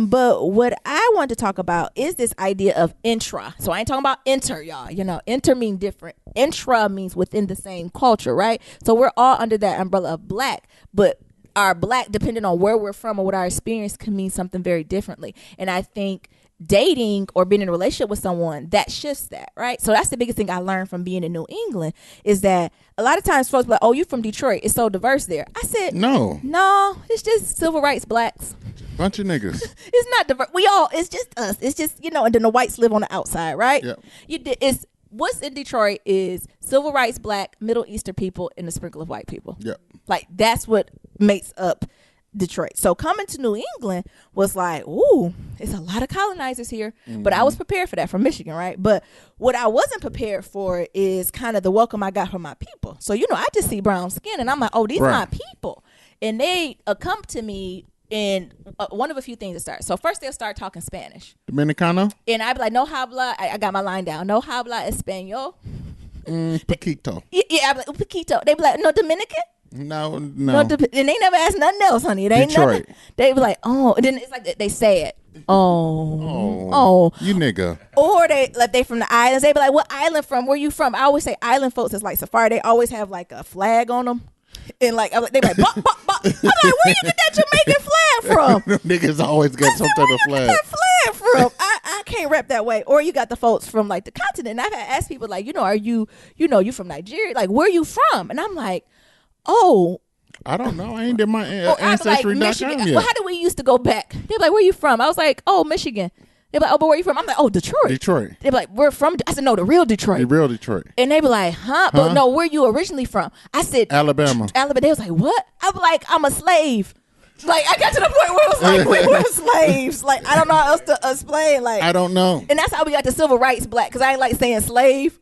But what I want to talk about is this idea of intra. So I ain't talking about inter, y'all. Inter means different. Intra means within the same culture, right? So we're all under that umbrella of black, but our black, depending on where we're from or what our experience, can mean something very differently. And I think dating or being in a relationship with someone, that shifts that, right? So that's the biggest thing I learned from being in New England is that a lot of times folks be like, oh, you from Detroit, it's so diverse there. I said, no, it's just civil rights blacks. Bunch of niggas. It's not diverse. It's just us. It's just, and then the whites live on the outside, right? Yep. What's in Detroit is civil rights black, Middle Eastern people, and a sprinkle of white people. Yep. Like, that's what makes up Detroit. So coming to New England was like, ooh, it's a lot of colonizers here. Mm-hmm. But I was prepared for that from Michigan, right? But what I wasn't prepared for is kind of the welcome I got from my people. So, I just see brown skin and I'm like, oh, these are my people. And they come to me in one of a few things to start. So first they'll start talking Spanish. Dominicano? And I'd be like, no habla, I got my line down. No habla español. Poquito. Yeah, I'd be like, poquito. They'd be like, no Dominican? No. And they never asked nothing else, honey. It ain't Detroit. Nothing. They be like, oh. And then it's like they say it. Oh. You nigga. Or they from the islands. They be like, what island from? Where you from? I always say island folks is like safari. They always have like a flag on them. And like, they be like, bop, bop, bop. I'm like, where you get that Jamaican flag from? Niggas always got some type of flag. Where you get that flag from? I can't rap that way. Or you got the folks from like the continent. And I've had asked people like, are you from Nigeria? Like, where you from? And I'm like, oh, I don't know. I ain't did my ancestry.com like, yet. Well, how do we used to go back? They're like, where you from? I was like, oh, Michigan. They're like, oh, but where you from? I'm like, oh, Detroit. They're like, we're from. I said, no, the real Detroit. The real Detroit. And they be like, huh? But no, where you originally from? I said, Alabama. They was like, what? I was like, I'm a slave. Like, I got to the point where it was like, we were slaves. Like, I don't know how else to explain. Like, I don't know. And that's how we got the civil rights black, because I ain't like saying slave.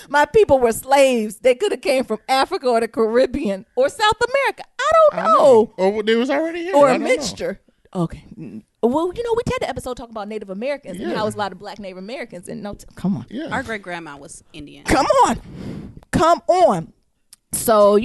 My people were slaves. They could have came from Africa or the Caribbean or South America. I don't know. Or they was already here. Or a mixture. Okay. Well, we had the episode talking about Native Americans and how it's a lot of black Native Americans. And come on. Yeah. Our great grandma was Indian. Come on. So,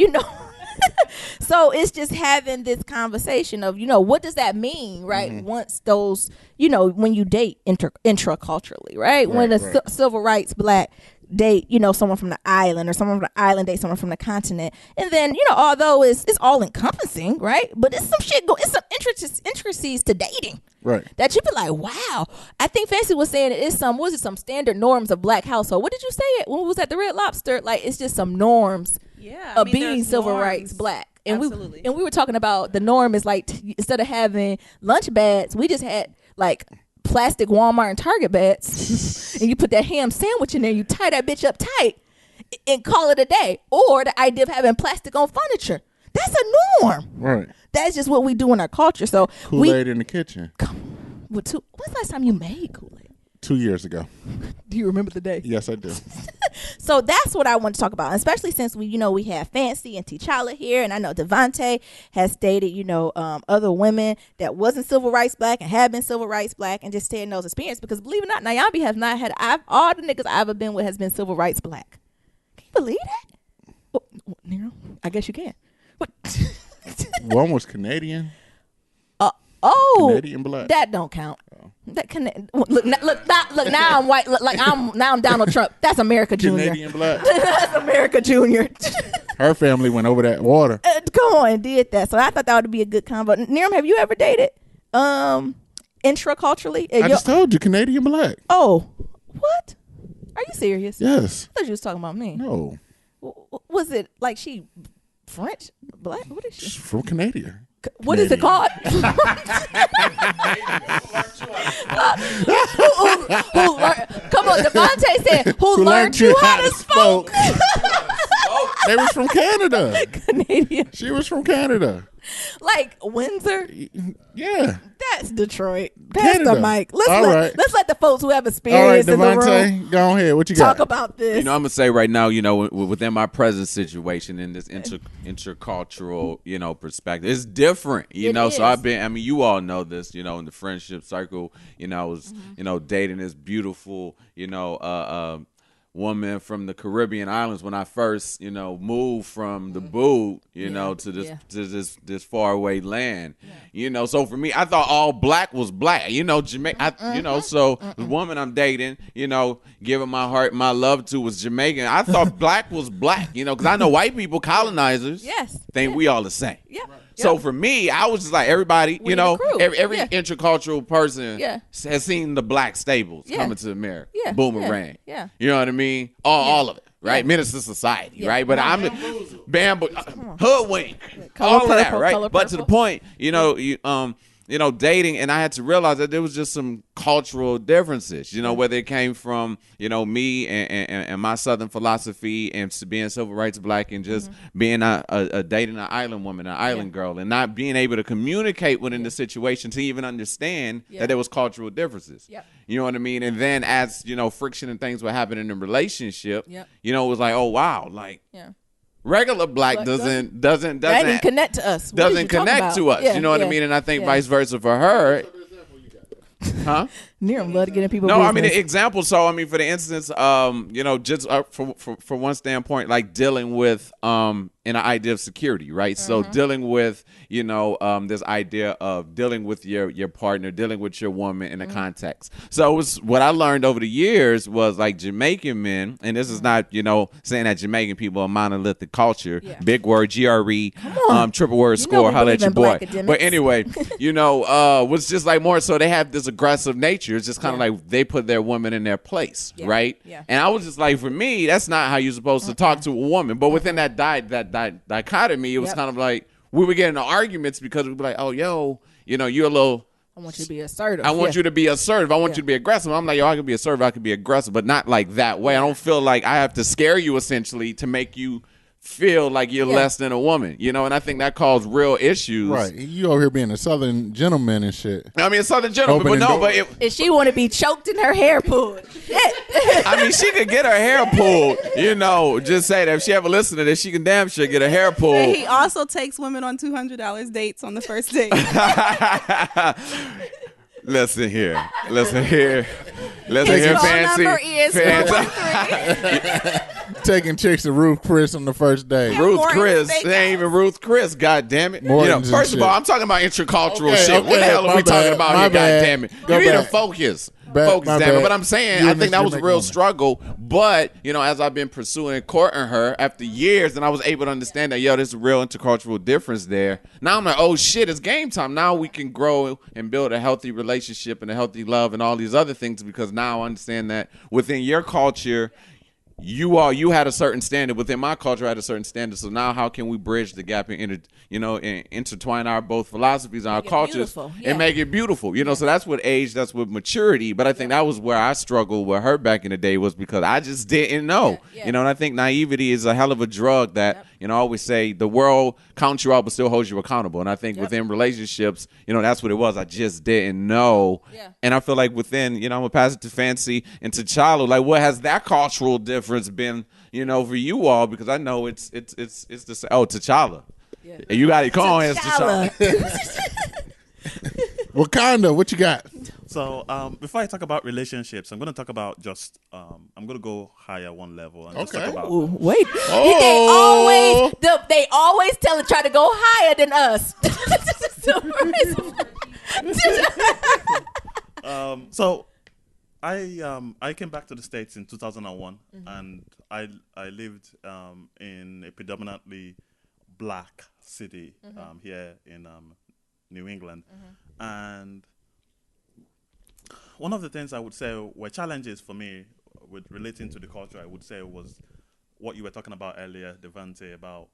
so it's just having this conversation of, what does that mean, right? Mm-hmm. Once those, when you date intraculturally, right? When a civil rights black date, someone from the island, or someone from the island date someone from the continent. And then, although it's all encompassing, right? But it's some shit, it's some intricacies to dating. Right. That you be like, wow. I think Fancy was saying it is some standard norms of black household. What did you say it? When we was at the Red Lobster? Like, it's just some norms of being civil rights black. And Absolutely. we were talking about the norm is like, instead of having lunch bags, we just had like plastic Walmart and Target bags. And you put that ham sandwich in there, you tie that bitch up tight and call it a day. Or the idea of having plastic on furniture. That's a norm. Right. That's just what we do in our culture. So Kool-Aid in the kitchen. When's the last time you made Kool-Aid? 2 years ago. Do you remember the day? Yes, I do. So that's what I want to talk about, especially since we have Fancy and T'Challa here, and I know Devontae has dated, other women that wasn't civil rights black and have been civil rights black, and just staying those experiences. Because believe it or not, Nyambi has not had. All the niggas I've ever been with has been civil rights black. Can you believe that? Well, I guess you can. What? One was Canadian. Canadian black. That don't count. That look now I'm white. Now I'm Donald Trump. That's America Junior. Canadian black. That's America Junior. Her family went over that water. Come on, and did that. So I thought that would be a good combo. Niram, have you ever dated intraculturally? I just told you, Canadian black. Oh, what? Are you serious? Yes. I thought you was talking about me. No. Was it like she French black? What is she? She's from Canada. What is it called? Come on, Devontae said, who learned you how to smoke? They was from Canada. Canadian. She was from Canada. Like Windsor? Yeah. That's Detroit. Pass the mic. Let's let the folks who have experience in the room. Devontae, go ahead. What you got? Talk about this. I'm going to say right now, within my present situation in this intercultural, perspective, it's different, So I've been, you all know this, in the friendship circle, I was, dating this beautiful, woman from the Caribbean islands when I first, moved from the boot, to this faraway land. So for me, I thought all black was black. Jamaica. So the woman I'm dating, giving my heart, my love to was Jamaican. I thought black was black. Because I know white people, colonizers, think we all the same. Yeah. So for me, I was just like everybody, every intercultural person has seen the black staples coming to America. Yeah. Boomerang. Yeah. You know what I mean? All of it, right? Minister society, right? But I'm bamboo, hoodwink, all of that, right? But to the point, dating, and I had to realize that there was just some cultural differences, whether it came from, me and my Southern philosophy and being civil rights black and just being a dating an island woman, an island girl, and not being able to communicate within the situation to even understand that there was cultural differences. Yep. You know what I mean? And then as, friction and things were happening in the relationship, it was like, oh, wow, like, regular black doesn't connect to us. Doesn't connect to us. You know what I mean? And I think vice versa for her. Huh? Near love to get in people. No, business. I mean the example. So I mean, for the instance, just for one standpoint, like dealing with an idea of security, right? So dealing with this idea of dealing with your partner, dealing with your woman in a context. So it was what I learned over the years was like Jamaican men, and this is not saying that Jamaican people are monolithic culture. Yeah. Big word, GRE, triple word score. Holla at your boy. But anyway, was just like more so they have this aggressive nature. It's just kind of like they put their woman in their place, right? Yeah. And I was just like, for me, that's not how you're supposed to talk to a woman. But within that dichotomy, it was kind of like we were getting into arguments because we'd be like, oh, you're a little. I want you to be assertive. I want you to be assertive. I want you to be aggressive. I'm like, I can be assertive. I can be aggressive, but not like that way. I don't feel like I have to scare you essentially to make you feel like you're less than a woman, and I think that caused real issues. Right. You over here being a Southern gentleman and shit. I mean, a Southern gentleman, and she want to be choked and her hair pulled. I mean, she could get her hair pulled, just say that if she ever listen to this, she can damn sure get her hair pulled. And he also takes women on $200 dates on the first date. Listen here, fancy. Number is fancy. Taking chicks to Ruth Chris on the first day. Ruth Chris, they ain't even Ruth Chris. God damn it! First of all, I'm talking about intercultural shit. What the hell are we talking about here? God damn it! You need to focus. Damn it. But I'm saying, I think that was a real struggle. But, as I've been pursuing and courting her after years, and I was able to understand that, there's a real intercultural difference there. Now I'm like, oh shit, it's game time. Now we can grow and build a healthy relationship and a healthy love and all these other things, because now I understand that within your culture, you had a certain standard. Within my culture, I had a certain standard. So now how can we bridge the gap and intertwine our both philosophies and our cultures and make it beautiful? So that's what age, that's what maturity. But I think that was where I struggled with her back in the day, was because I just didn't know. And I think naivety is a hell of a drug that, I always say the world counts you out but still holds you accountable. And I think within relationships, that's what it was. I just didn't know. And I feel like within, I'm going to pass it to Fancy and to Chalo. Like, what has that cultural difference been, for you all? Because I know it's the T'Challa. Yeah. You got it. Come on, it's T'Challa. Wakanda, what you got? So before I talk about relationships, I'm going to talk about just I'm going to go higher one level and just talk about. Ooh, wait, they always try to go higher than us. So I came back to the States in 2001, and I lived in a predominantly black city here in New England, and one of the things I would say were challenges for me with relating to the culture, I would say, was what you were talking about earlier, Devante, about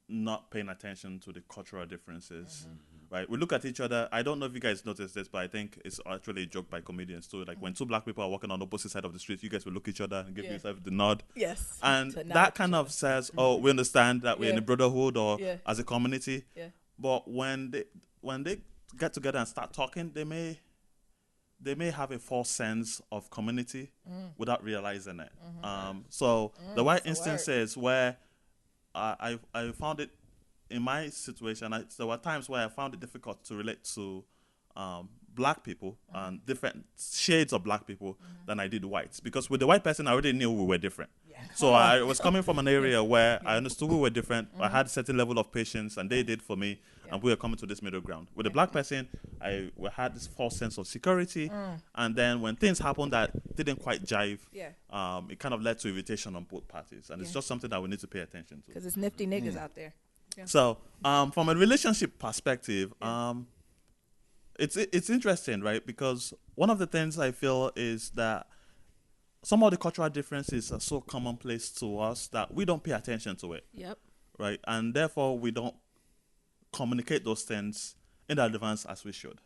not paying attention to the cultural differences. Right, we look at each other. I don't know if you guys noticed this, but I think it's actually a joke by comedians too. Like when two black people are walking on the opposite side of the street, you guys will look at each other and give yourself the nod. Yes, and that kind of says, "Oh, we understand that we're in a brotherhood or as a community." Yeah. But when they get together and start talking, they may have a false sense of community without realizing it. There were instances where I found it. In my situation, there were times where I found it difficult to relate to black people and different shades of black people than I did whites. Because with the white person, I already knew we were different. Yeah. So I was coming from an area where I understood we were different. I had a certain level of patience, and they did for me, and we were coming to this middle ground. With the black person, we had this false sense of security, and then when things happened that didn't quite jive, it kind of led to irritation on both parties, and it's just something that we need to pay attention to. Because it's nifty niggas out there. Yeah. So, from a relationship perspective, it's interesting, right? Because one of the things I feel is that some of the cultural differences are so commonplace to us that we don't pay attention to it. Yep. Right? And therefore, we don't communicate those things in advance as we should.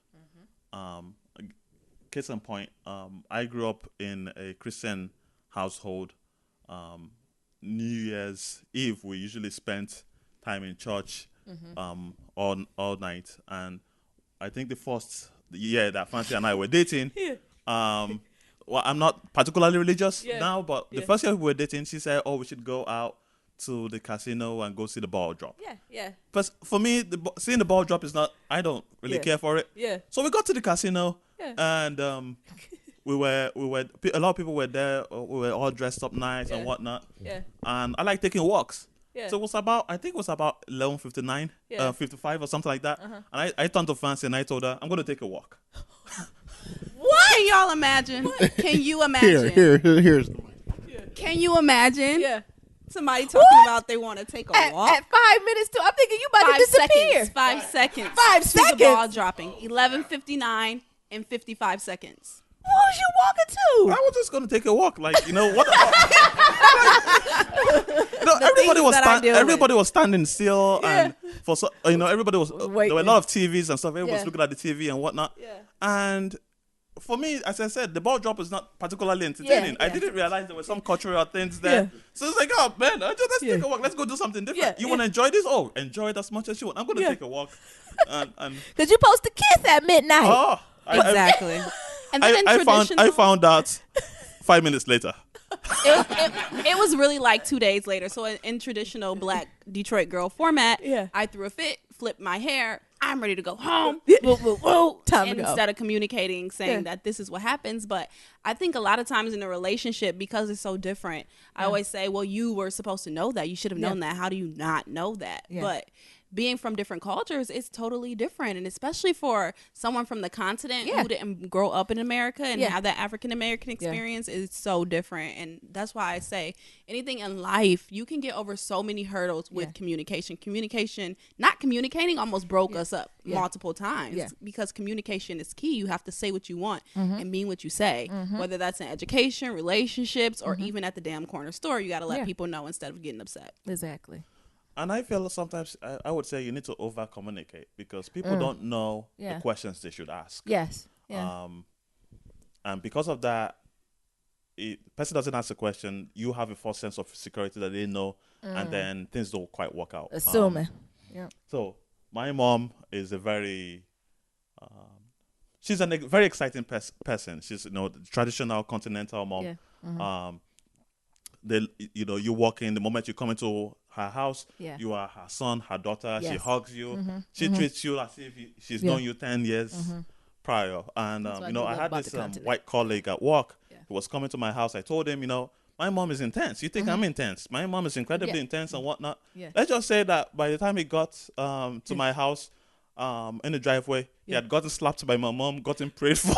Case in point, I grew up in a Christian household. New Year's Eve, we usually spent time in church all night. And I think the first year that Fancy and I were dating, well, I'm not particularly religious now, but the first year we were dating, she said, we should go out to the casino and go see the ball drop. Yeah. But for me, seeing the ball drop is not, I don't really care for it. Yeah. So we got to the casino and we were a lot of people were there. We were all dressed up nice and whatnot. Yeah. And I like taking walks. Yeah. So it was about 11:59, 55 or something like that. And I turned to Fancy and I told her, I'm going to take a walk. What? Can y'all imagine? Can you imagine? Here's the mic. Can you imagine? Yeah. Somebody talking about they want to take a walk. At 5 minutes too. I'm thinking you about to disappear. 5 seconds. 5 seconds. The ball dropping. 11:59 and 55 seconds. What was you walking to? I was just going to take a walk. Like, what? Everybody was standing still. And everybody was, there were a lot of TVs and stuff. Everybody was looking at the TV and whatnot. Yeah. And for me, as I said, the ball drop is not particularly entertaining. I didn't realize there were some cultural things there. Yeah. So it's like, oh man, let's take a walk. Let's go do something different. You want to enjoy this? Oh, enjoy it as much as you want. I'm going to take a walk. Because you're supposed to kiss at midnight. Oh, exactly. And then I found out 5 minutes later. It was really like 2 days later. So in traditional Black Detroit girl format, I threw a fit, flipped my hair. I'm ready to go home. Time to go. Instead of communicating, saying that this is what happens. But I think a lot of times in a relationship, because it's so different, I always say, well, you were supposed to know that. You should have known that. How do you not know that? Yeah. But being from different cultures, it's totally different. And especially for someone from the continent who didn't grow up in America and have that African-American experience is so different. And that's why I say anything in life, you can get over so many hurdles with communication. Communication, not communicating almost broke us up multiple times because communication is key. You have to say what you want and mean what you say, whether that's in education, relationships, or even at the damn corner store. You got to let people know instead of getting upset. Exactly. And I feel sometimes I would say you need to over communicate because people don't know the questions they should ask. Yes. Yeah. And because of that, the person doesn't ask a question, you have a false sense of security that they know, and then things don't quite work out. Assuming. So my mom is a very, she's a very exciting person. She's the traditional continental mom. Yeah. You walk in, the moment you come into her house, you are her son, her daughter. She hugs you. She treats you as if she's known you 10 years prior. And I had this white colleague at work who was coming to my house. I told him, my mom is intense. You think I'm intense? My mom is incredibly intense and whatnot. Let's just say that by the time he got to my house, in the driveway, he had gotten slapped by my mom, gotten prayed for.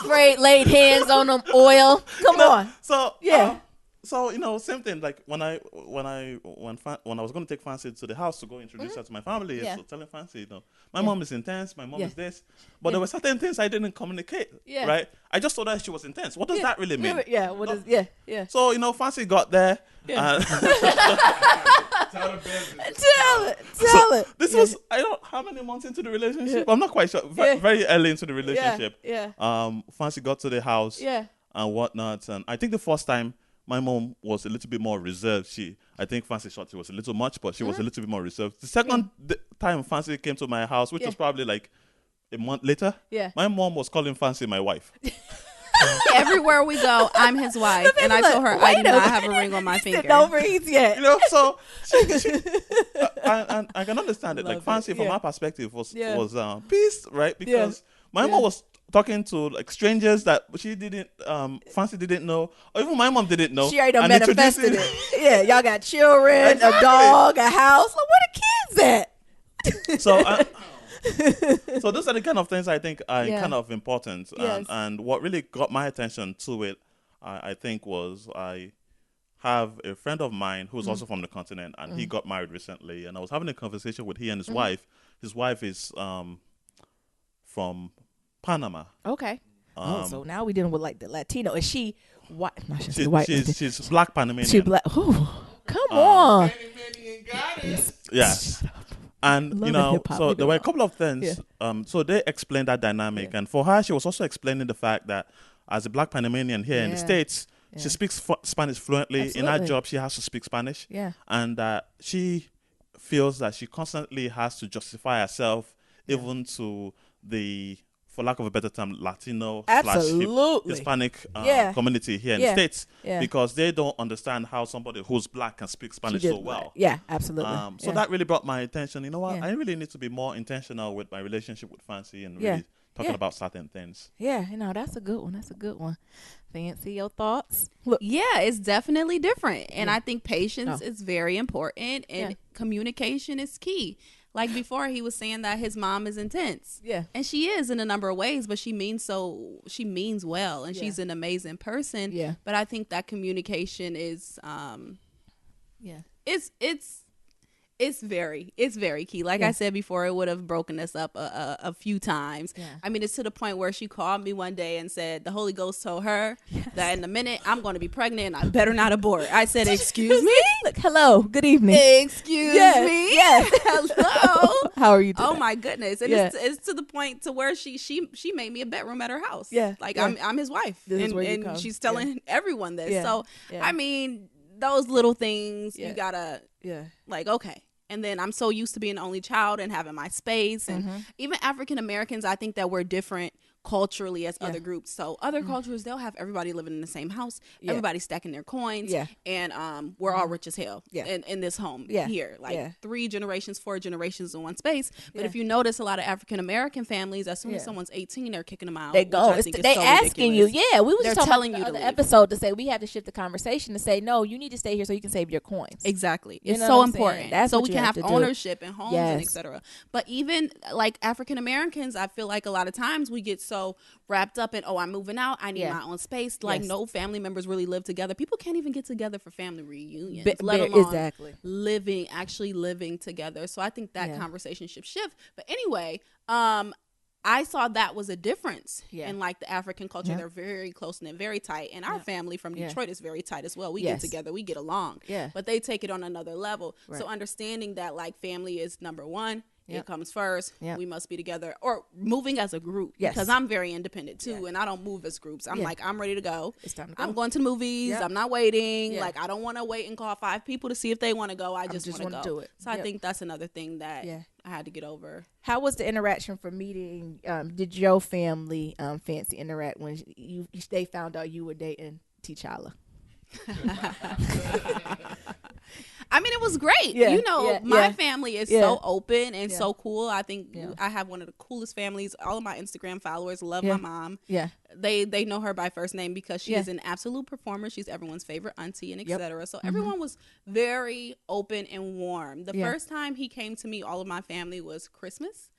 Laid hands on him, oil. Come on. So So same thing. Like when I was going to take Fancy to the house to go introduce her to my family, so telling Fancy, my mom is intense, my mom is this, but there were certain things I didn't communicate. Right? I just told her she was intense. What does that really mean? So Fancy got there. Tell it. This was how many months into the relationship? I'm not quite sure. Very early into the relationship. Fancy got to the house. And whatnot, and I think the first time my mom was a little bit more reserved. I think Fancy thought she was a little much, but she was a little bit more reserved. The second time Fancy came to my house, which was probably like a month later, my mom was calling Fancy my wife. Everywhere we go, I'm his wife, and I told her I do not have a ring on my finger. No rings yet. So I can understand it. Like Fancy, from my perspective, was peace, right? Because my mom was talking to like strangers that she didn't, Fancy didn't know, or even my mom didn't know. She already done manifested it. Yeah, y'all got children, a dog, a house. Like, where the kids at? So those are the kind of things I think are kind of important. Yes. And what really got my attention to it, I think, was I have a friend of mine who's also from the continent, and he got married recently. And I was having a conversation with he and his wife. His wife is from Panama. Okay. So now we're dealing with like the Latino. Is she white? No, she's white. She's black Panamanian. She's black. Ooh, come on. Yes. And so there were a couple of things. Yeah. So they explained that dynamic, and for her, she was also explaining the fact that as a black Panamanian here in the States, she speaks Spanish fluently. Absolutely. In her job, she has to speak Spanish. Yeah. And she feels that she constantly has to justify herself, even to the, for lack of a better term, Latino / Hispanic community here in the States, because they don't understand how somebody who's black can speak Spanish so well. Yeah, absolutely. So that really brought my attention. You know what? I really need to be more intentional with my relationship with Fancy and really talking about certain things. Yeah, that's a good one. That's a good one. Fancy, your thoughts? Look. Yeah, it's definitely different. And I think patience is very important, and communication is key. Like before, he was saying that his mom is intense. Yeah. And she is in a number of ways, but she means well, and she's an amazing person. Yeah. But I think that communication is it's very key. Like I said before, it would have broken us up a few times. Yeah. I mean, it's to the point where she called me one day and said the Holy Ghost told her that in a minute I'm going to be pregnant and I better not abort. I said, excuse me? Look, hello, good evening. Excuse me? Yes. Hello. How are you doing? Oh my goodness. And it's to the point to where she made me a bedroom at her house. Yeah. Like I'm his wife. And she's telling everyone this. Yeah. So, I mean, those little things you gotta like, okay. And then I'm so used to being the only child and having my space. And even African Americans, I think that we're different culturally as other groups. So other cultures, they'll have everybody living in the same house, everybody stacking their coins, and we're all rich as hell in this home here. Like 3 generations, 4 generations in one space. But if you notice, a lot of African American families, as soon as someone's 18, they're kicking them out. They go. They so asking ridiculous. You. Yeah, we were just talking about the episode to say we have to shift the conversation to say, no, you need to stay here so you can save your coins. Exactly. It's so important. That's so we can have ownership in homes and etc. But even like African Americans, I feel like a lot of times we get so wrapped up in, I'm moving out, I need my own space. Like no family members really live together. People can't even get together for family reunions, let alone actually living together. So I think that conversation should shift. But anyway, I saw that was a difference in like the African culture. They're very close knit, very tight. And our family from Detroit is very tight as well. We get together, we get along. Yeah. But they take it on another level. Right. So understanding that like family is number one. It comes first. We must be together, or moving as a group. Yes. Because I'm very independent too, and I don't move as groups. I'm like, I'm ready to go. It's time to go. I'm going to the movies. I'm not waiting. Like I don't want to wait and call 5 people to see if they want to go. I just want to go. Do it. So I think that's another thing that I had to get over. How was the interaction for meeting? Did your family Fancy interact when they found out you were dating T'Challa? I mean, it was great. My family is so open and so cool. I think I have one of the coolest families. All of my Instagram followers love my mom. Yeah. They know her by first name because she is an absolute performer. She's everyone's favorite auntie and etc. So everyone was very open and warm. The first time he came to meet all of my family was Christmas,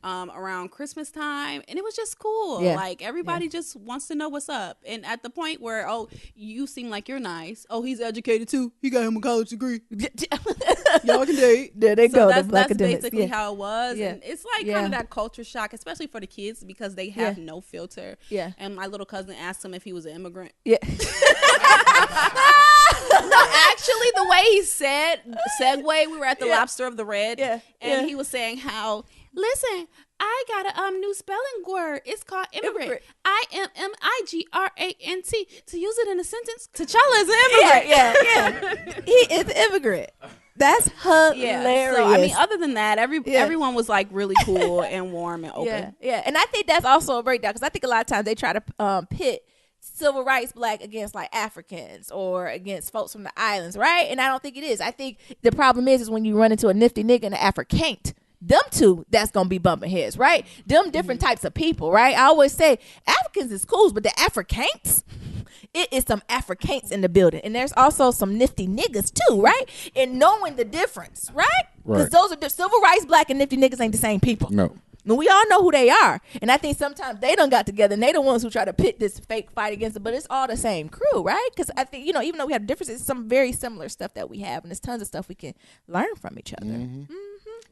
around Christmas time. And it was just cool. Yeah. Like everybody just wants to know what's up. And at the point where, you seem like you're nice. He's educated too. He got him a college degree. Y'all can date. There they go. That's basically how it was. Yeah. And it's like kind of that culture shock, especially for the kids because they have no filter. Yeah. And my little cousin asked him if he was an immigrant. Yeah. No, actually, the way he said segue, we were at the Lobster of the Red, and he was saying how, listen, I got a new spelling word. It's called immigrant. IMMIGRANT. To use it in a sentence, T'Challa is an immigrant. Yeah. He is an immigrant. That's hilarious. So, I mean, other than that, everyone was like really cool and warm and open. Yeah. And I think that's also a breakdown because I think a lot of times they try to pit civil rights black against like Africans or against folks from the islands, right? And I don't think it is. I think the problem is when you run into a nifty nigga and an African't. them two that's gonna be bumping heads, right? Them different types of people, right? I always say Africans is cool, but the Afrikaans, it is some Afrikaans in the building, and there's also some nifty niggas too, right? And knowing the difference, right? Because those are the civil rights black and nifty niggas ain't the same people. No. And we all know who they are. And I think sometimes they done got together and they the ones who try to pit this fake fight against it. But it's all the same crew, right? Because I think, even though we have differences, it's some very similar stuff that we have. And there's tons of stuff we can learn from each other.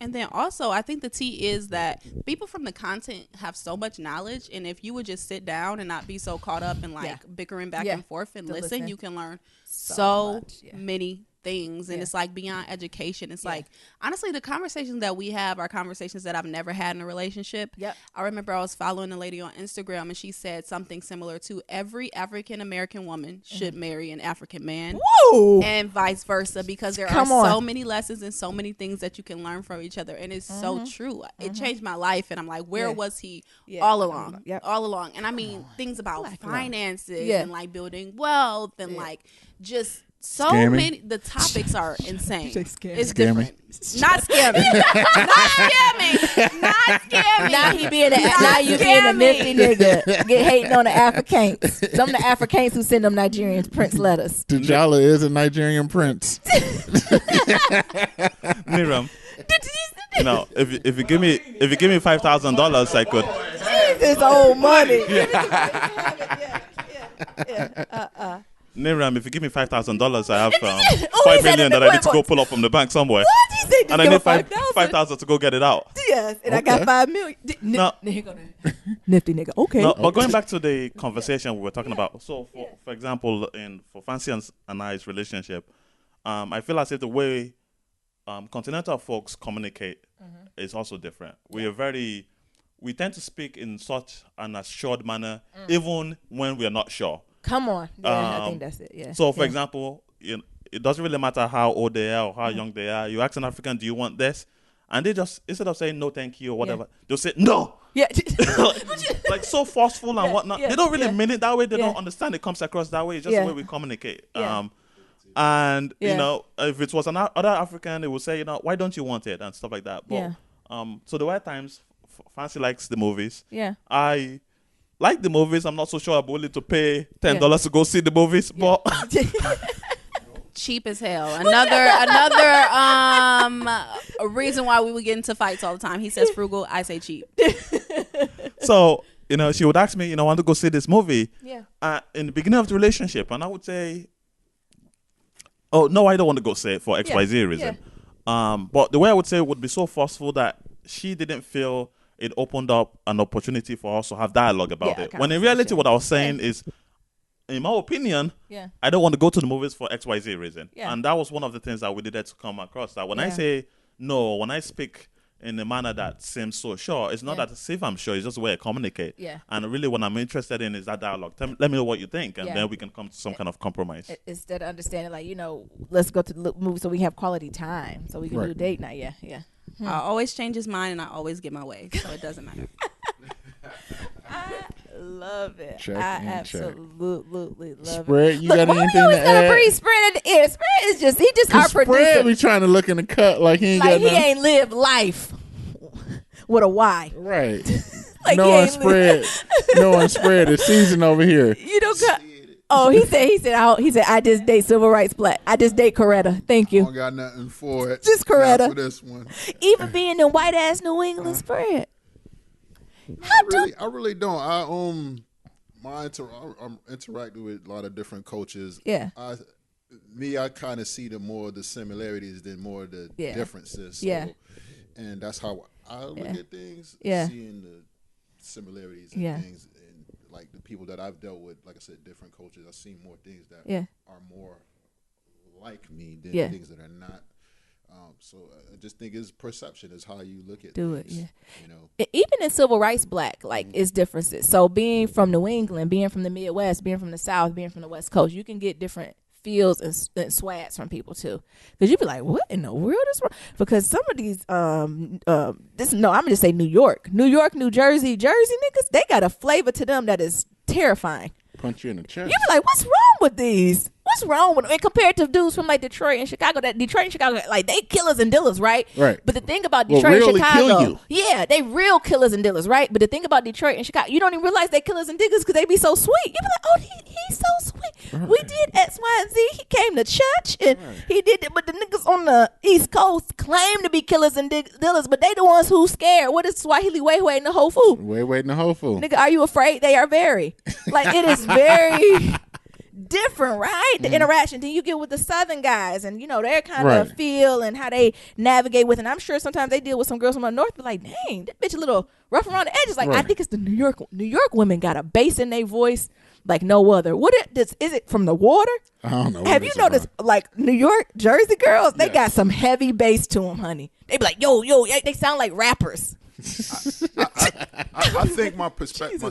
And then also, I think the tea is that people from the content have so much knowledge. And if you would just sit down and not be so caught up in bickering back and forth and listen, you can learn so many things. And it's like beyond education. It's like, honestly, the conversations that we have are conversations that I've never had in a relationship. I remember I was following a lady on Instagram and she said something similar to every African American woman should marry an African man. Whoa. And vice versa, because there are so many lessons and so many things that you can learn from each other. And it's so true. It changed my life. And I'm like, where was he all along? All along. And I mean, things about finances and like building wealth and like just so many. The topics are insane. It's different. Not scamming. Not scamming. Not scamming. Now you being a nifty nigga, get hating on the Afrikaans. Some of the Afrikaans who send them Nigerian prince letters. T'Challa is a Nigerian prince. Miriam, if you give me $5,000, I could. Jesus, old money. Miriam, if you give me $5,000, I have $5 million that I need to go pull up from the bank somewhere. What? He said and I need $5,000 to go get it out. Yes, and I got $5 million. Nifty nigga. Okay. No, but going back to the conversation we were talking about. So, for example, for Fancy and I's relationship, I feel as if the way continental folks communicate is also different. We tend to speak in such an assured manner, even when we are not sure. Come on. Yeah, I think that's it. Yeah. So, for example, it doesn't really matter how old they are or how young they are. You ask an African, do you want this? And they just, instead of saying no, thank you or whatever, they'll say no. Yeah. like so forceful and whatnot. They don't really mean it that way. They don't understand it comes across that way. It's just the way we communicate. And, if it was other African, they would say, why don't you want it and stuff like that. But so the way at times, Fancy likes the movies. Yeah. I like the movies. I'm not so sure I'm willing to pay $10 to go see the movies, but cheap as hell. Another a reason why we would get into fights all the time. He says frugal, I say cheap. So she would ask me, I want to go see this movie. In the beginning of the relationship, and I would say, oh no, I don't want to go see it for XYZ reason. But the way I would say it would be so forceful that she didn't feel it opened up an opportunity for us to have dialogue about it. When in reality, what I was saying is, in my opinion, I don't want to go to the movies for XYZ reason. And that was one of the things that we needed to come across. That when I say no, when I speak in a manner that seems so sure, it's not that as if I'm sure, it's just the way I communicate. And really what I'm interested in is that dialogue. Let me know what you think, and then we can come to some kind of compromise. Instead of understanding, like, let's go to the movie so we can have quality time, so we can do a date night. I always change his mind and I always get my way, so it doesn't matter. I love it. Check absolutely love Spread, it. you got anything to add? Breathe Spread in the air. Spread is just, he just our producer. Spread be trying to look in the cut like he ain't got nothing. He ain't lived life with a Y. Right. Like knowing Spread is season over here. He said, I just date civil rights black. I just date Coretta. Thank you. I don't got nothing for it. Just Coretta. Not for this one. Even being in white ass New England Spread. I really don't. I'm interacting with a lot of different cultures. I kind of see the similarities than more the differences. So, and that's how I look at things. Seeing the similarities and things. Like the people that I've dealt with, like I said, different cultures, I've seen more things that are more like me than things that are not. So I just think it's perception is how you look at things. Even in civil rights black, like it's differences. So being from New England, being from the Midwest, being from the South, being from the West Coast, you can get different feels and swags from people too, because you'd be like, what in the world is wrong? Because some of these I'm gonna just say New York, New Jersey niggas, they got a flavor to them that is terrifying. Punch you in the chest. You be like, what's wrong with these? What's wrong with them? And compared to dudes from like Detroit and Chicago, that Detroit and Chicago, like they killers and dealers, right? Right. But the thing about Detroit and really Chicago, kill you. yeah, they real killers and dealers, right? But the thing about Detroit and Chicago, you don't even realize they killers and diggers because they be so sweet. You be like, oh, he's so sweet. Right. We did X, Y, and Z. He came to church and he did it. But the niggas on the East Coast claim to be killers and dealers, but they the ones who scared. What is Swahili way in the Whole Food? Way in the Whole Food. Nigga, are you afraid? They are very. Like it is very different, right? The interaction. Then you get with the Southern guys and, you know, their kind of feel and how they navigate with. And I'm sure sometimes they deal with some girls from the North, but like, dang, that bitch a little rough around the edges. Like, I think it's the New York women got a bass in their voice like no other. Is it from the water? I don't know. Have you noticed, like, New York, Jersey girls, they got some heavy bass to them, honey. They be like, yo, they sound like rappers. I think my perspective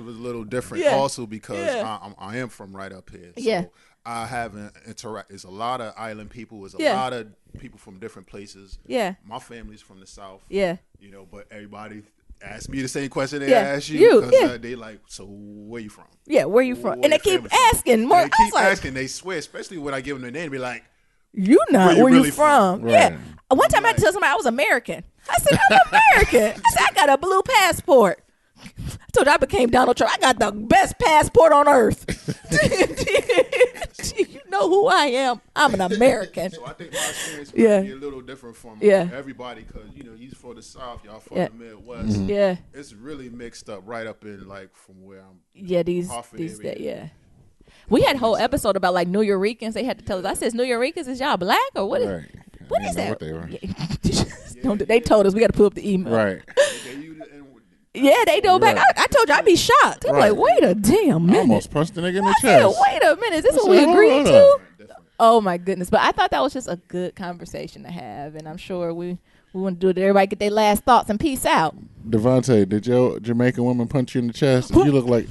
is a little different also because I am from right up here. So I haven't interact. There's a lot of island people. There's a lot of people from different places. Yeah. My family's from the South. Yeah. You know, but everybody ask me the same question they ask you. Because they like, so where you from? Yeah, where you from? And they keep asking more. They keep asking. They swear, especially when I give them their name, be like, you not where you from? Right. Yeah. One time I had to tell somebody I was American. I said, I'm American. I said, I got a blue passport. I told you I became Donald Trump. I got the best passport on earth. You know who I am. I'm an American. So I think my experience might be a little different from everybody because, you know, he's from the South, y'all from the Midwest. Mm-hmm. Yeah. It's really mixed up right up in, like, from where I'm. Yeah, these We had a whole episode about, like, New Yorkers. They had to tell us. I said, New Yorkers, is y'all black or what is What is that? They told us we got to pull up the email. Right. Yeah, they do back. I told you I'd be shocked. I'm like, wait a damn minute. I almost punched the nigga in the chest. Wait a minute. Is this what we agreed to? Oh my goodness. But I thought that was just a good conversation to have, and I'm sure we want to do it. Everybody get their last thoughts and peace out. Devontae, did your Jamaican woman punch you in the chest? You look like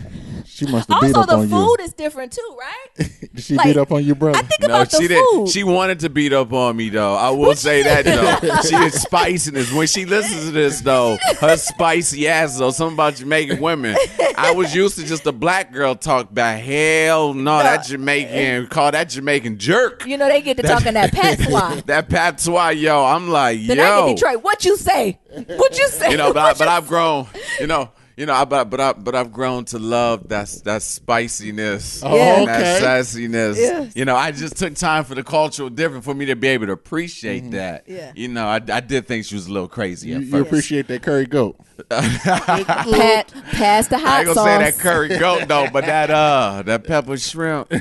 she must have beat up on you. Also, the food is different too, right? Did she beat up on you, brother? I think about the food. She wanted to beat up on me, though. I will say that, though. She is spiciness. When she listens to this, though, her spicy ass, though, something about Jamaican women. I was used to just a black girl talk back. Hell no, that Jamaican, call that Jamaican jerk. You know, they get to talking that patois. That patois, yo. I'm like, then yo. I get Detroit. What you say? What you say? You know, but I've grown, but I've grown to love that spiciness and that sassiness. Yeah. You know, I just took time for the cultural difference for me to be able to appreciate that. Yeah. You know, I did think she was a little crazy at first. You appreciate that curry goat. Pass the hot sauce. I ain't gonna say that curry goat though, but that pepper shrimp.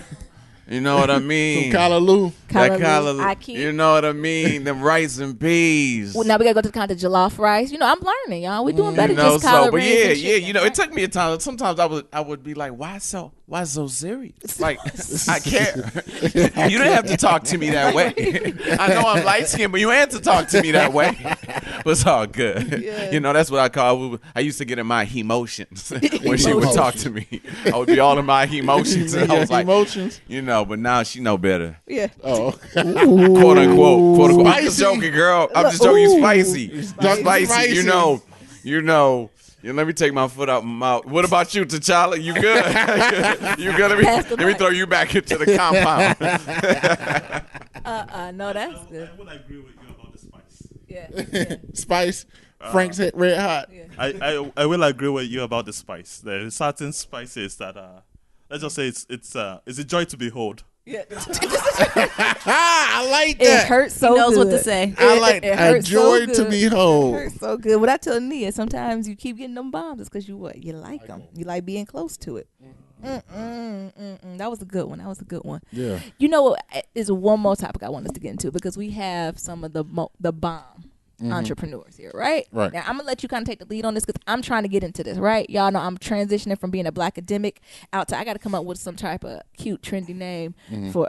You know what I mean? Some callaloo. That callaloo. You know what I mean? Them rice and peas. Well, now we gotta go to the kind of jollof rice. You know, I'm learning, y'all. We doing better than just collard but greens. You know, it took me a time. Sometimes I would be like, why so serious? Like, I care. You didn't have to talk to me that way. I know I'm light skinned, but you ain't have to talk to me that way. But it's all good. Yeah. You know, that's what I call. I used to get in my emotions when she would talk to me. I would be all in my emotions, and I was like, you know. But now she know better. Yeah. Oh. Quote unquote. I'm just joking, girl. I'm just joking. You spicy. Spicy. You know. Let me take my foot out my mouth. What about you, T'Challa? You good? You good? Let me throw you back into the compound. No, that's good. I would agree with you about the spice. Yeah. Spice. Frank's hit red hot. Yeah. I will agree with you about the spice. There are certain spices that let's just say it's a joy to behold. Yeah. I like that. It hurts so good. He knows what to say. I like a joy to behold. It hurts so good. What I tell Nia, sometimes you keep getting them bombs. It's because you like them. You like being close to it. That was a good one. Yeah. You know, there's one more topic I want us to get into because we have some of the bomb entrepreneurs here, right? Right. Now, I'm going to let you kind of take the lead on this because I'm trying to get into this, right? Y'all know I'm transitioning from being a black academic out to, I got to come up with some type of cute, trendy name for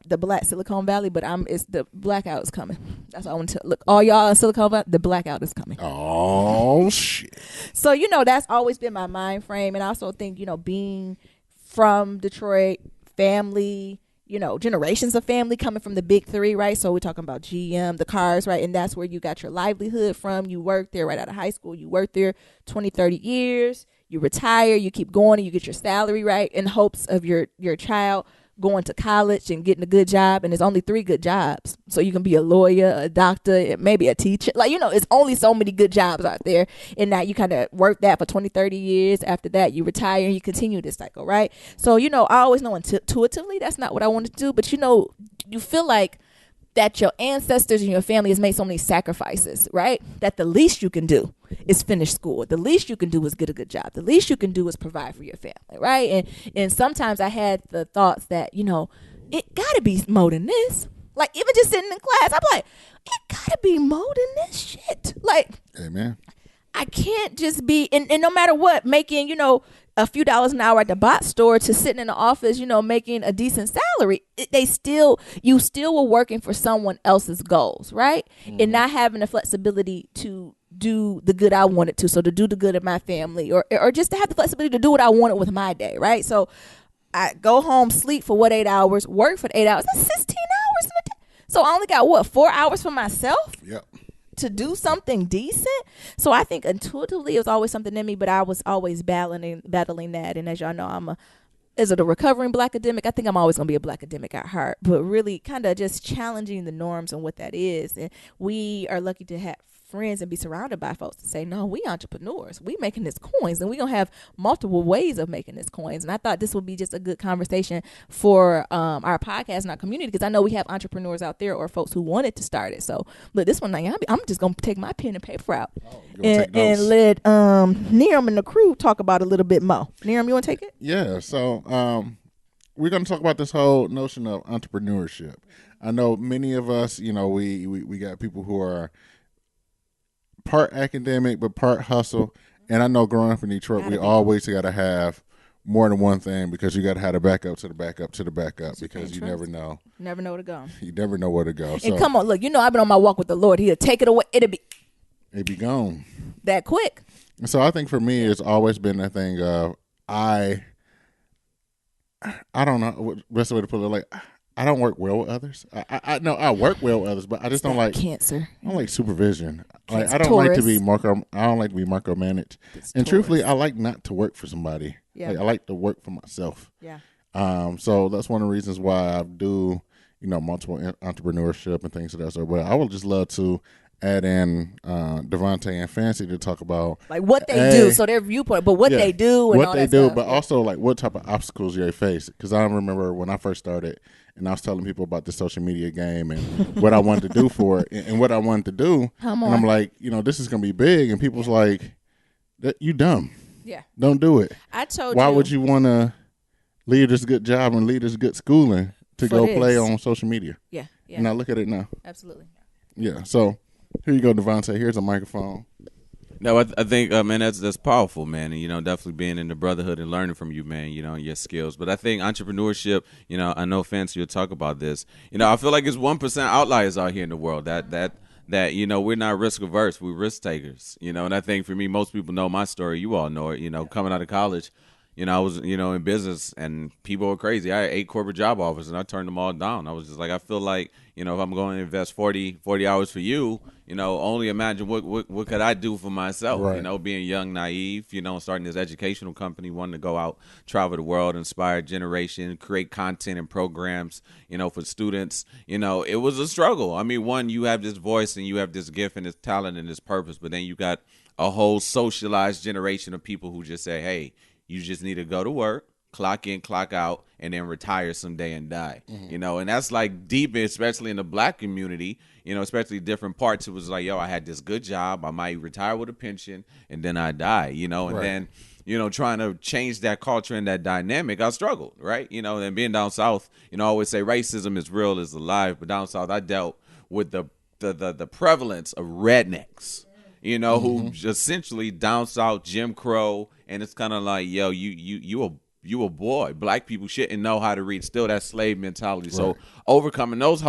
the Black Silicon Valley, but it's the blackout is coming. That's what I want to look. All y'all in Silicon Valley, the blackout is coming. Oh, shit. So, you know, that's always been my mind frame. And I also think, you know, being from Detroit, family, you know, generations of family coming from the big three, right? So we're talking about GM, the cars, right? And that's where you got your livelihood from. You work there right out of high school. You work there 20, 30 years. You retire. You keep going and you get your salary, right? In hopes of your child going to college and getting a good job, and there's only 3 good jobs. So you can be a lawyer, a doctor, maybe a teacher. Like, it's only so many good jobs out there. And now you kind of work that for 20, 30 years. After that, you retire and you continue this cycle, right? So, I always know intuitively that's not what I wanted to do. But, you feel like that your ancestors and your family has made so many sacrifices, right? That the least you can do is finish school. The least you can do is get a good job. The least you can do is provide for your family, right? And sometimes I had the thoughts that, it got to be more than this. Like, even just sitting in class, I'm like, it got to be more than this shit. Like, amen. I can't just be, and no matter what, making, a few dollars an hour at the bot store to sitting in the office, making a decent salary, you still were working for someone else's goals, right? And not having the flexibility to do the good I wanted to. So to do the good of my family or just to have the flexibility to do what I wanted with my day, right? So I go home, sleep for 8 hours, work for 8 hours. That's 16 hours in a day. So I only got 4 hours for myself? Yep. To do something decent. So I think intuitively it was always something in me, but I was always battling that. And as y'all know, is it a recovering Black academic? I think I'm always going to be a Black academic at heart, but really kind of just challenging the norms and what that is. And we are lucky to have friends and be surrounded by folks to say, no, we entrepreneurs. We making this coins, and we going to have multiple ways of making this coins. And I thought this would be just a good conversation for our podcast and our community, because I know we have entrepreneurs out there or folks who wanted to start it. So, look, this one, I'm just going to take my pen and paper out and let Niram and the crew talk about it a little bit more. Niram, you want to take it? Yeah. So we're going to talk about this whole notion of entrepreneurship. I know many of us, we got people who are part academic but part hustle, and I know growing up in Detroit, we always got to have more than one thing, because you got to have the backup to the backup to the backup, because you never know. Never know where to go. You never know where to go. And come on, look, I've been on my walk with the Lord. He'll take it away. It'll be gone that quick. And so I think for me, it's always been that thing of I don't know what best way to put it. Like, I don't work well with others. I know I work well with others, but I just don't like cancer. I don't like supervision. Like, Cancer, I don't Taurus. like to be micromanaged. And truthfully, I like not to work for somebody. Yeah. Like, I like to work for myself. Yeah. So that's one of the reasons why I do, multiple entrepreneurship and things of that sort. But I would just love to add in Devontae and Fancy to talk about like what they do, so their viewpoint, but what they do and what all they that do, stuff. but also like what type of obstacles they face. Because I remember when I first started, and I was telling people about the social media game and what I wanted to do for it and what I wanted to do. And I'm like, this is gonna be big, and people's like, you dumb. Yeah. Don't do it. I told Why you. would you want to leave this good job and leave this good schooling to go play on social media? Yeah. Yeah. And I look at it now. Absolutely. Yeah. So here you go, Devontae. Here's a microphone. No, I think, man, that's powerful, man. And, definitely being in the brotherhood and learning from you, man, your skills. But I think entrepreneurship, I know Fancy will talk about this. I feel like it's 1% outliers out here in the world that we're not risk averse. We're risk takers, and I think for me, most people know my story. You all know it, coming out of college. I was, in business, and people were crazy. I had 8 corporate job offers, and I turned them all down. I was just like, I feel like, if I'm going to invest 40 hours for you, only imagine what could I do for myself, right. Being young, naive, starting this educational company, wanting to go out, travel the world, inspire a generation, create content and programs, for students. It was a struggle. I mean, one, you have this voice and you have this gift and this talent and this purpose, but then you got a whole socialized generation of people who just say, hey, you just need to go to work, clock in, clock out, and then retire someday and die. Mm-hmm. And that's like deep, especially in the Black community, especially different parts. It was like, I had this good job. I might retire with a pension, and then I die, and then, trying to change that culture and that dynamic, I struggled, right? And being down south, I always say racism is real, is alive. But down south, I dealt with the prevalence of rednecks. Who essentially down south, Jim Crow, and it's kind of like, you a boy. Black people shouldn't know how to read. Still that slave mentality. Right. So overcoming those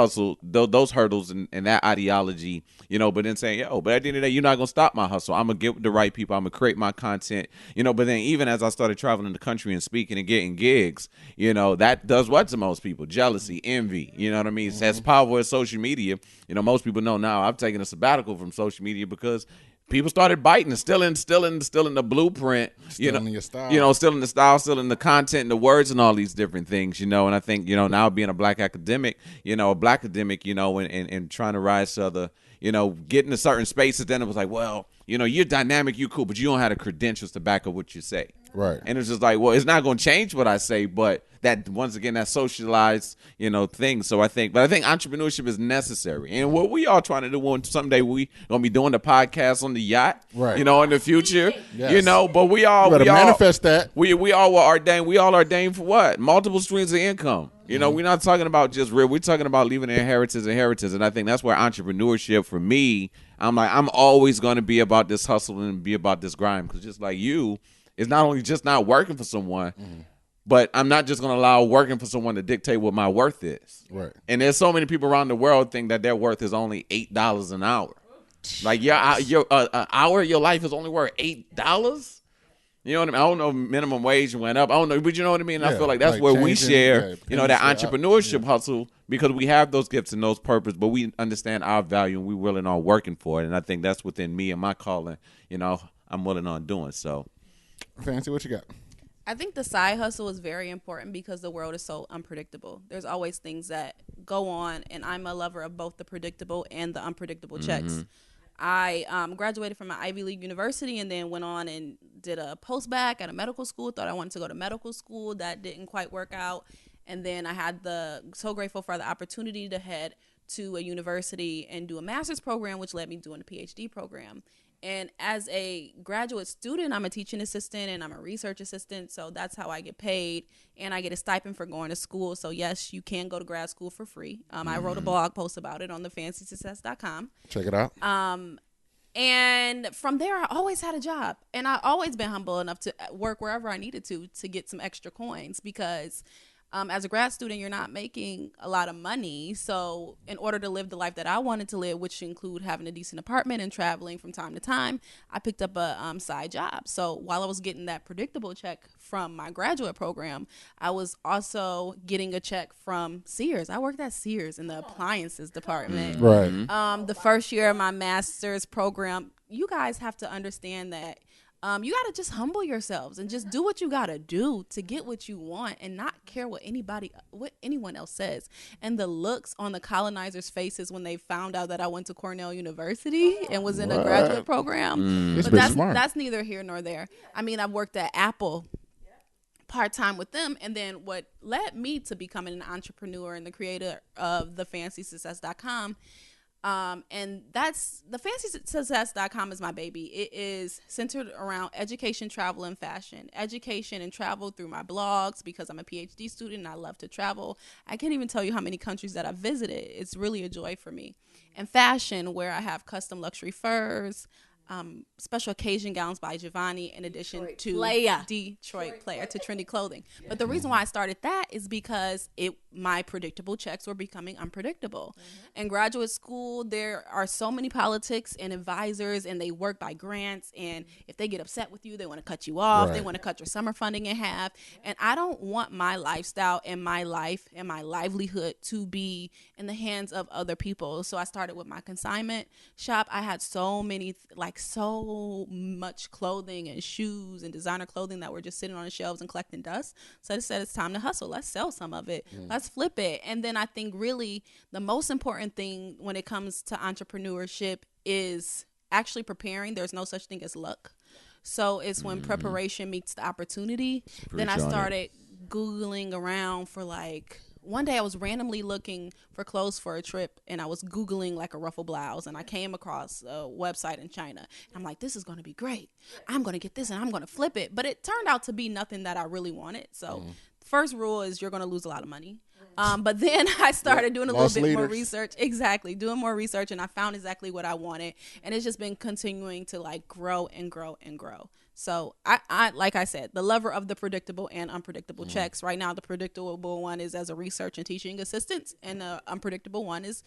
those hurdles and that ideology, but then saying, but at the end of the day, you're not going to stop my hustle. I'm going to get with the right people. I'm going to create my content, but then even as I started traveling the country and speaking and getting gigs, that does what to most people? Jealousy, envy, you know what I mean? Mm-hmm. As powerful as social media, most people know now I've taken a sabbatical from social media because people started biting and still in the blueprint, still in your style. Still in the style, still in the content and the words and all these different things, and I think, now being a black academic, and trying to rise to other, getting to certain spaces, then it was like, well, you're dynamic, you cool, but you don't have the credentials to back up what you say. Right. And it's just like, well, it's not going to change what I say, but that, once again, that socialized, thing. So I think entrepreneurship is necessary. And what we all trying to do, someday we going to be doing the podcast on the yacht, right? In the future, yes. But we all manifest that. We all were ordained. We all ordained for what? Multiple streams of income. We're not talking about just real. We're talking about leaving an inheritance. And I think that's where entrepreneurship, for me, I'm always going to be about this hustle and be about this grind. Because just like you, it's not only just not working for someone, but I'm not just going to allow working for someone to dictate what my worth is. Right. And there's so many people around the world think that their worth is only $8 an hour. Like your hour of your life is only worth $8. You know what I mean? I don't know if minimum wage went up. I don't know, but you know what I mean? And I feel like that's where we share, that entrepreneurship hustle, because we have those gifts and those purpose, but we understand our value and we willing on working for it. And I think that's within me and my calling, I'm willing on doing so. Fancy, what you got? I think the side hustle is very important because the world is so unpredictable. There's always things that go on, and I'm a lover of both the predictable and the unpredictable checks. I graduated from an Ivy League university and then went on and did a post-bac at a medical school. Thought I wanted to go to medical school. That didn't quite work out. And then I had so grateful for the opportunity to head to a university and do a master's program, which led me doing a PhD program. And as a graduate student, I'm a teaching assistant and I'm a research assistant. So that's how I get paid. And I get a stipend for going to school. So, yes, you can go to grad school for free. I wrote a blog post about it on thefancysuccess.com. Check it out. And from there, I always had a job. And I've always been humble enough to work wherever I needed to get some extra coins because as a grad student, you're not making a lot of money. So in order to live the life that I wanted to live, which include having a decent apartment and traveling from time to time, I picked up a side job. So while I was getting that predictable check from my graduate program, I was also getting a check from Sears. I worked at Sears in the appliances department. Right. The first year of my master's program, you guys have to understand that you got to just humble yourselves and just do what you got to do to get what you want and not care what anyone else says. And the looks on the colonizers' faces when they found out that I went to Cornell University and was in a graduate program. But that's neither here nor there. I mean, I worked at Apple part-time with them, and then what led me to becoming an entrepreneur and the creator of thefancysuccess.com. And that's thefancysuccess.com is my baby. It is centered around education, travel, and fashion. Education and travel through my blogs because I'm a PhD student and I love to travel. I can't even tell you how many countries that I've visited. It's really a joy for me. And fashion, where I have custom luxury furs, special occasion gowns by Giovanni, in addition to Detroit Player to Trendy Clothing. Yeah. But the reason why I started that is because my predictable checks were becoming unpredictable. In graduate school, there are so many politics and advisors, and they work by grants. And if they get upset with you, they want to cut you off. Right. They want to cut your summer funding in half. And I don't want my lifestyle and my life and my livelihood to be in the hands of other people. So I started with my consignment shop. I had so much clothing and shoes and designer clothing that were just sitting on the shelves and collecting dust. So I said, it's time to hustle. Let's sell some of it. Let's flip it. And then I think really the most important thing when it comes to entrepreneurship is actually preparing. There's no such thing as luck. So it's when preparation meets the opportunity. Then I started Googling around for one day I was randomly looking for clothes for a trip, and I was Googling a ruffle blouse, and I came across a website in China. And I'm like, this is going to be great. I'm going to get this and I'm going to flip it. But it turned out to be nothing that I really wanted. So first rule is you're going to lose a lot of money. But then I started doing a little bit more research. Exactly. Doing more research, and I found exactly what I wanted. And it's just been continuing to grow and grow and grow. So I like I said, the lover of the predictable and unpredictable checks. Right now, the predictable one is as a research and teaching assistant, and the unpredictable one is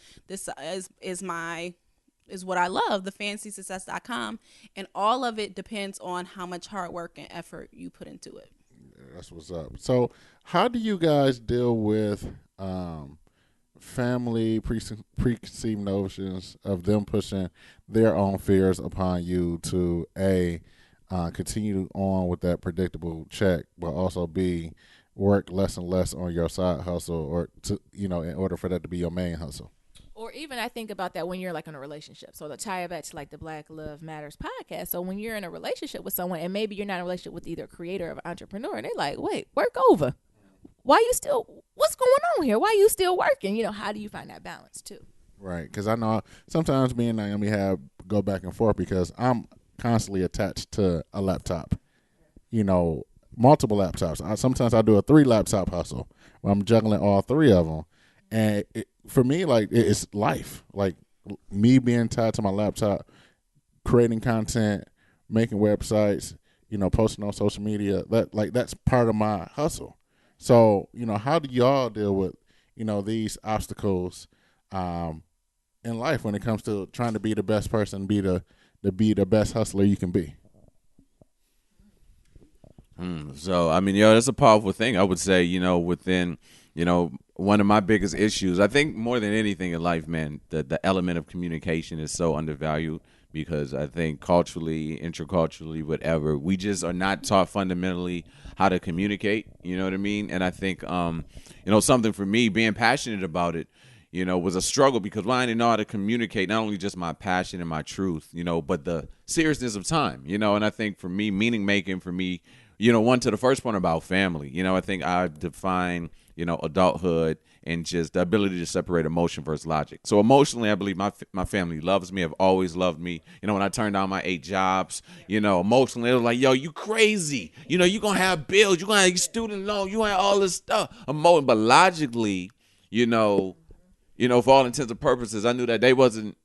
what I love, thefancysuccess.com. And all of it depends on how much hard work and effort you put into it. Yeah, that's what's up. So how do you guys deal with family preconceived notions of them pushing their own fears upon you to continue on with that predictable check, but also B, work less and less on your side hustle, or to in order for that to be your main hustle. Or even I think about that when you're like in a relationship. So to tie it back to like the Black Love Matters podcast. So when you're in a relationship with someone, and maybe you're not in a relationship with either a creator or an entrepreneur, and they're like, wait, work over. What's going on here? Why are you still working? How do you find that balance too? Right. Because I know sometimes me and Naomi go back and forth because I'm constantly attached to a laptop, multiple laptops. Sometimes I do a 3-laptop hustle where I'm juggling all 3 of them. And for me, like, it's life. Like, me being tied to my laptop, creating content, making websites, posting on social media, that's part of my hustle. So, how do y'all deal with, these obstacles in life when it comes to trying to be the best person, be the best hustler you can be? So, I mean, that's a powerful thing. I would say, within, one of my biggest issues, I think more than anything in life, man, the element of communication is so undervalued because I think culturally, interculturally, whatever, we just are not taught fundamentally how to communicate, you know what I mean? And I think, something for me, being passionate about it, was a struggle because I didn't know how to communicate not only just my passion and my truth, but the seriousness of time, and I think for me, meaning making for me, one to the first point about family, I think I've defined, adulthood and just the ability to separate emotion versus logic. So emotionally, I believe my family loves me, have always loved me. When I turned down my 8 jobs, emotionally, it was like, yo, you crazy. You're going to have bills. You're going to have student loan. You have all this stuff. But logically, for all intents and purposes, I knew that they wasn't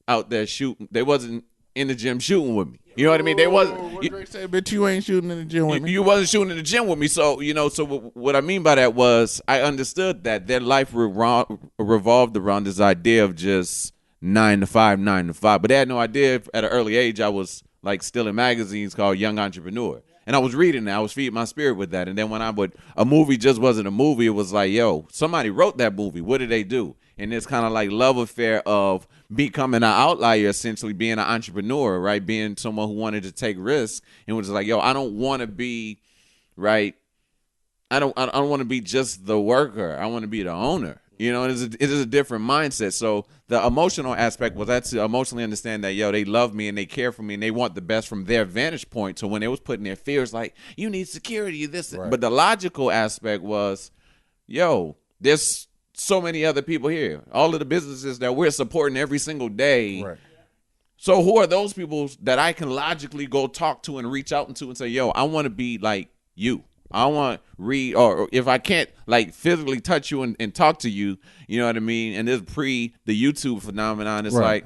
out there shooting. They wasn't in the gym shooting with me. You know what I mean? They wasn't. What Drake said, bitch, you ain't shooting in the gym with me. You wasn't shooting in the gym with me. So, so what I mean by that was I understood that their life revolved around this idea of just 9 to 5. But they had no idea at an early age I was like still in magazines called Young Entrepreneur. And I was reading that. I was feeding my spirit with that. And then when a movie just wasn't a movie, it was like, yo, somebody wrote that movie. What did they do? And it's kind of like love affair of becoming an outlier, essentially being an entrepreneur, right? Being someone who wanted to take risks and was like, yo, I don't want to be, right? I don't want to be just the worker. I want to be the owner. It is a different mindset. So the emotional aspect was that to emotionally understand that, yo, they love me and they care for me and they want the best from their vantage point. So when they was putting their fears like, you need security, this, right. But the logical aspect was, yo, there's so many other people here. All of the businesses that we're supporting every single day. Right. So who are those people that I can logically go talk to and reach out to and say, yo, I want to be like you. I want to read, or if I can't like physically touch you and talk to you, you know what I mean? And this the YouTube phenomenon, it's right.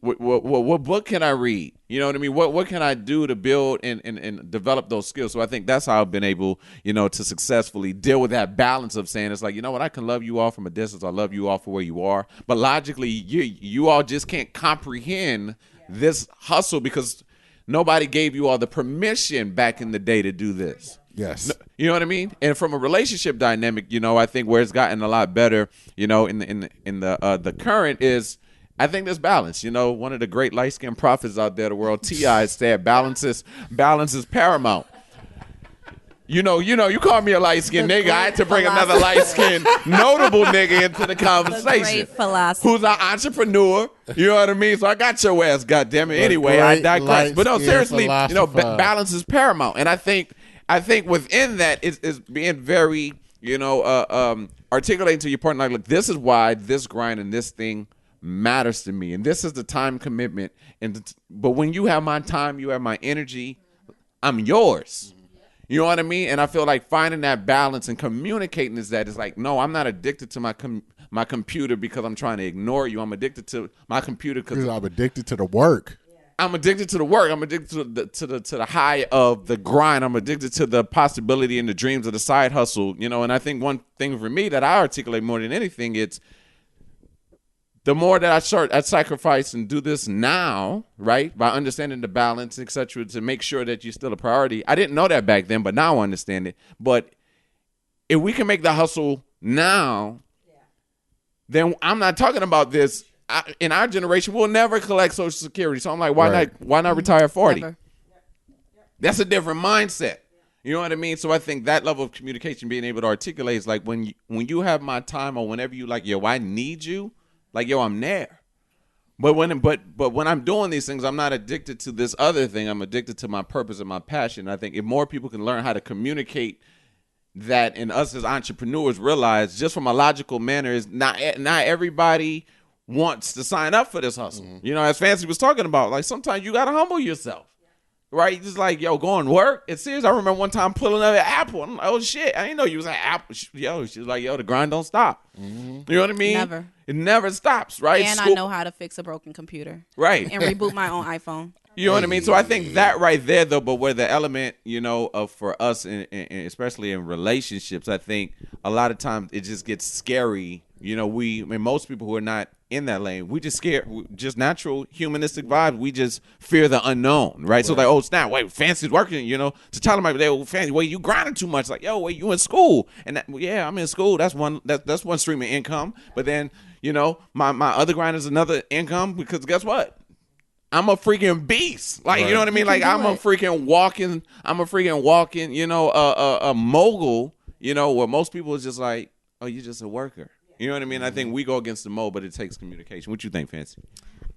Like, what book can I read? You know what I mean? What can I do to build and develop those skills? So I think that's how I've been able, to successfully deal with that balance of saying, it's like, you know what, I can love you all from a distance. I love you all for where you are. But logically, you all just can't comprehend this hustle because nobody gave you all the permission back in the day to do this. Yes. You know what I mean? And from a relationship dynamic, I think where it's gotten a lot better, in the current is, I think there's balance. One of the great light-skinned prophets out there in the world, T.I. said balance is paramount. You call me a light-skinned nigga. I had to bring another light-skinned notable nigga into the conversation. Great philosophy. Who's an entrepreneur. You know what I mean? So I got your ass, goddammit. Anyway, I digress. But no, seriously, balance is paramount. And I think within that is being very, articulating to your partner, like, this is why this grind and this thing matters to me. And this is the time commitment. But when you have my time, you have my energy, I'm yours. You know what I mean? And I feel like finding that balance and communicating is like, no, I'm not addicted to my computer because I'm trying to ignore you. I'm addicted to my computer because I'm addicted to the work. I'm addicted to the work. I'm addicted to the high of the grind. I'm addicted to the possibility and the dreams of the side hustle. And I think one thing for me that I articulate more than anything, it's the more that I sacrifice and do this now, right, by understanding the balance, et cetera, to make sure that you're still a priority. I didn't know that back then, but now I understand it. But if we can make the hustle now, then I'm not talking about this. In our generation, we'll never collect Social Security. So I'm like, why not retire at 40? Never. That's a different mindset. You know what I mean? So I think that level of communication, being able to articulate, is like when you have my time, or whenever you like, yo, I need you, like, yo, I'm there. But when I'm doing these things, I'm not addicted to this other thing. I'm addicted to my purpose and my passion. I think if more people can learn how to communicate that, and us as entrepreneurs realize, just from a logical manner, is not everybody wants to sign up for this hustle. Mm-hmm. You know, as Fancy was talking about, like, sometimes you got to humble yourself. Right? Just like, yo, go and work. It's serious. I remember one time pulling up at Apple. I'm like, oh, shit. I didn't know you was at Apple. Yo, she's like, yo, the grind don't stop. Mm-hmm. You know what I mean? Never. It never stops, right? And I know how to fix a broken computer. Right. And reboot my own iPhone. You know what I mean? So I think that right there, though, but where the element, you know, of for us, especially in relationships, I think a lot of times it just gets scary. You know, most people who are not in that lane, we just scared, just natural humanistic vibes. We just fear the unknown, right? So like, oh snap, wait, Fancy's working, you know, to tell them, like, Fancy, wait, you grinding too much. Like, yo, wait, you in school? And yeah, I'm in school. That's one stream of income. But then, you know, my other grind is another income, because guess what? I'm a freaking beast. Like, right. You know what I mean? Like, I'm a freaking walking, you know, a mogul, you know, where most people is just like, oh, you're just a worker. You know what I mean? I think we go against the mold, but it takes communication. What you think, Fancy?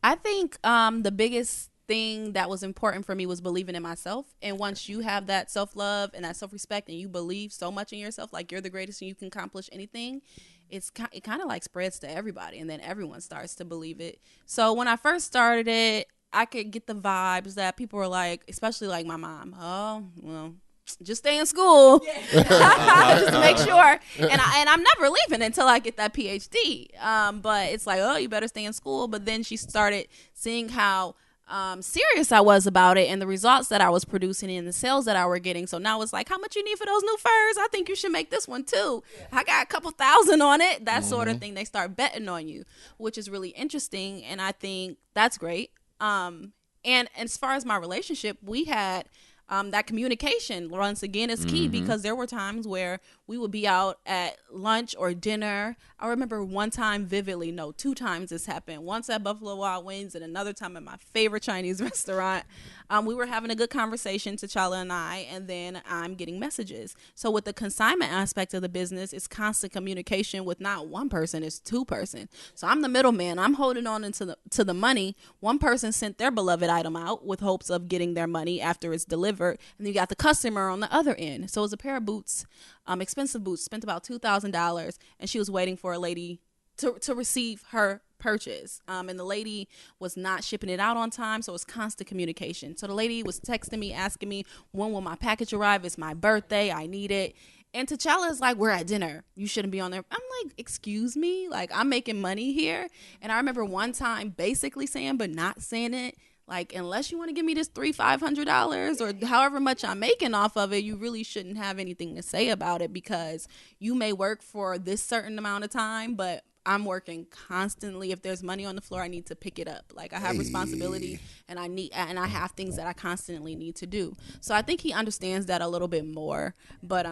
I think the biggest thing that was important for me was believing in myself. And once you have that self-love and that self-respect, and you believe so much in yourself, like you're the greatest and you can accomplish anything, it kind of like spreads to everybody, and then everyone starts to believe it. So when I first started it, I could get the vibes that people were like, especially like my mom, oh, well, just stay in school, just to make sure. And I'm never leaving until I get that PhD. But it's like, oh, you better stay in school. But then she started seeing how serious I was about it, and the results that I was producing and the sales that I were getting. So now it's like, how much you need for those new furs? I think you should make this one too. I got a couple thousand on it. That sort of thing. They start betting on you, which is really interesting. And I think that's great. And as far as my relationship, we had that communication, once again, is key, because there were times where we would be out at lunch or dinner. I remember one time vividly, no, 2 times this happened. Once at Buffalo Wild Wings and another time at my favorite Chinese restaurant. We were having a good conversation, T'Challa and I, and then I'm getting messages. So with the consignment aspect of the business, it's constant communication with not one person, it's 2 person. So I'm the middleman. I'm holding on to the money. One person sent their beloved item out with hopes of getting their money after it's delivered. And then you got the customer on the other end. So it was a pair of boots, expensive boots, spent about $2,000, and she was waiting for a lady to receive her purchase. And the lady was not shipping it out on time, so it was constant communication. So the lady was texting me, asking me, when will my package arrive? It's my birthday. I need it. And T'Challa is like, we're at dinner. You shouldn't be on there. I'm like, excuse me? Like, I'm making money here. And I remember one time basically saying, but not saying it, like, unless you want to give me this $500 or however much I'm making off of it, you really shouldn't have anything to say about it, because you may work for this certain amount of time, but I'm working constantly. If there's money on the floor, I need to pick it up. Like, I have responsibility, and I have things that I constantly need to do. So I think he understands that a little bit more. But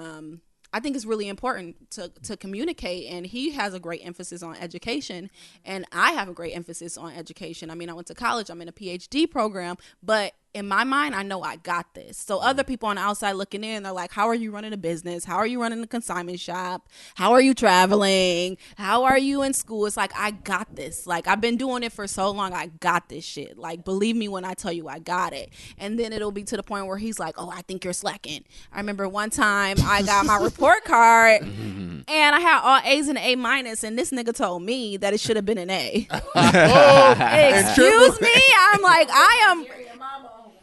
I think it's really important to communicate, and he has a great emphasis on education, and I have a great emphasis on education. I mean, I went to college, I'm in a PhD program, but in my mind, I know I got this. So other people on the outside looking in, they're like, how are you running a business? How are you running a consignment shop? How are you traveling? How are you in school? It's like, I got this. Like, I've been doing it for so long. I got this shit. Like, believe me when I tell you I got it. And then it'll be to the point where he's like, oh, I think you're slacking. I remember one time I got my report card and I had all A's and A minus, and this nigga told me that it should have been an A. Excuse me? I'm like, I am...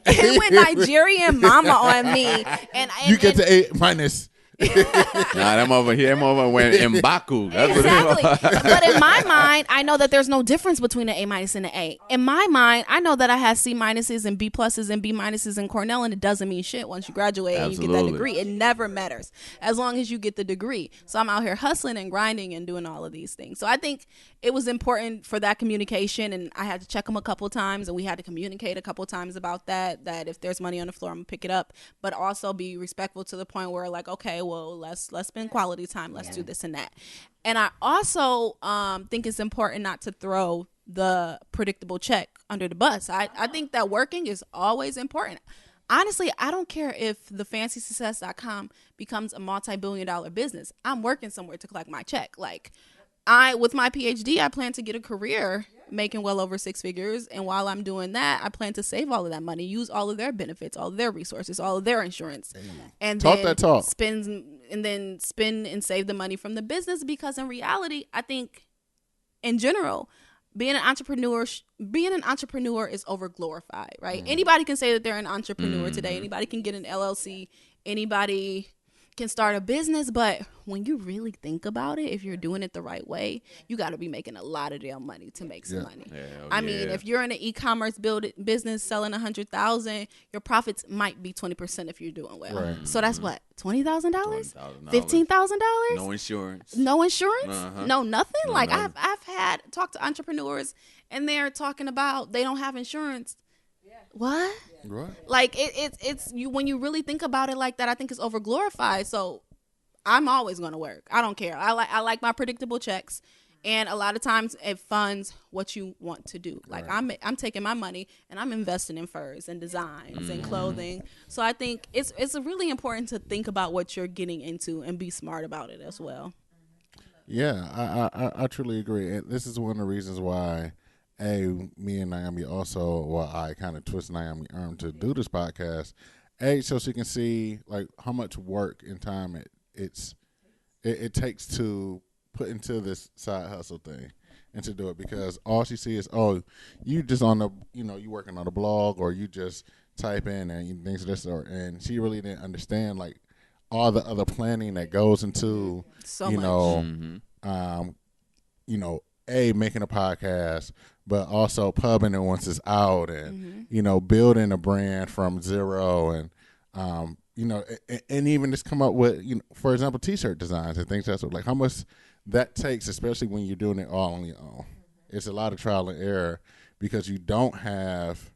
It went Nigerian mama on me, and you get to A minus. Nah, them over here, went Mbaku. That's exactly. But in my mind, I know that there's no difference between an A minus and an A. In my mind, I know that I had C minuses and B pluses and B minuses in Cornell, and it doesn't mean shit once you graduate and you get that degree. It never matters as long as you get the degree. So I'm out here hustling and grinding and doing all of these things. So I think it was important for that communication, and I had to check him a couple times, and we had to communicate a couple times about that if there's money on the floor, I'm gonna pick it up, but also be respectful to the point where, like, okay, well, let's spend quality time. Let's do this and that. And I also think it's important not to throw the predictable check under the bus. I think that working is always important. Honestly, I don't care if the fancysuccess.com becomes a multi-billion-dollar business. I'm working somewhere to collect my check. Like, with my PhD, I plan to get a career making well over 6 figures. And while I'm doing that, I plan to save all of that money, use all of their benefits, all of their resources, all of their insurance, and spend and save the money from the business. Because in reality, I think in general, being an entrepreneur is overglorified, right? Anybody can say that they're an entrepreneur today. Anybody can get an LLC. Anybody can start a business, but when you really think about it, if you're doing it the right way, you got to be making a lot of damn money to make some money. I mean, if you're in an e-commerce business selling 100,000, your profits might be 20% if you're doing well. Right. So that's what, $20,000, $15,000, no insurance, no nothing. Like I've had talked to entrepreneurs and they're talking about they don't have insurance. What? Right. Like it's you when you really think about it like that. I think it's overglorified. So I'm always going to work. I don't care. I like my predictable checks, and a lot of times it funds what you want to do. Like I'm taking my money and I'm investing in furs and designs and clothing. So I think it's really important to think about what you're getting into and be smart about it as well. Yeah, I truly agree, and this is one of the reasons why. Me and Naomi I kind of twist Naomi arm to do this podcast. So she can see like how much work and time it takes to put into this side hustle thing and to do it, because all she sees is, you just on the, you working on a blog, or you just type in and things of this sort. And she really didn't understand like all the other planning that goes into, making a podcast, but also pubbing it once it's out, and building a brand from zero, and and even just come up with for example t-shirt designs and things. That's like how much that takes, especially when you're doing it all on your own. It's a lot of trial and error because you don't have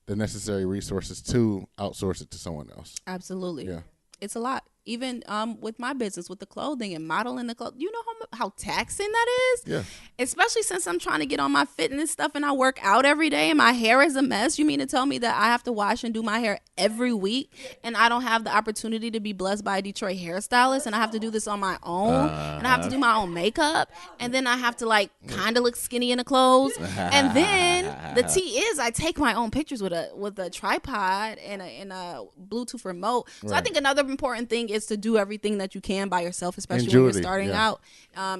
the necessary resources to outsource it to someone else. Absolutely. Yeah, it's a lot. Even with my business, with the clothing and modeling the clothes, you know how taxing that is? Yeah. Especially since I'm trying to get on my fitness stuff and I work out every day and my hair is a mess. You mean to tell me that I have to wash and do my hair every week and I don't have the opportunity to be blessed by a Detroit hairstylist, and I have to do this on my own, and I have to do my own makeup, and then I have to like kind of look skinny in the clothes. And then the tea is I take my own pictures with a tripod and a Bluetooth remote. So I think another important thing is to do everything that you can by yourself, especially when you're starting out,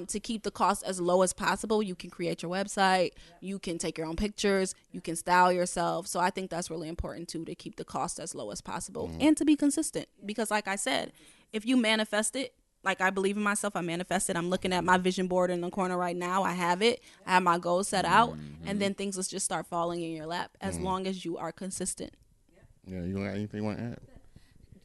to keep the cost as low as possible. You can create your website, you can take your own pictures, you can style yourself. So I think that's really important too, to keep the cost as low as possible and to be consistent. Because like I said, if you manifest it, like I believe in myself, I manifested. I'm looking at my vision board in the corner right now. I have it. I have my goals set out, and then things will just start falling in your lap as long as you are consistent. Yeah, you got anything you want to add?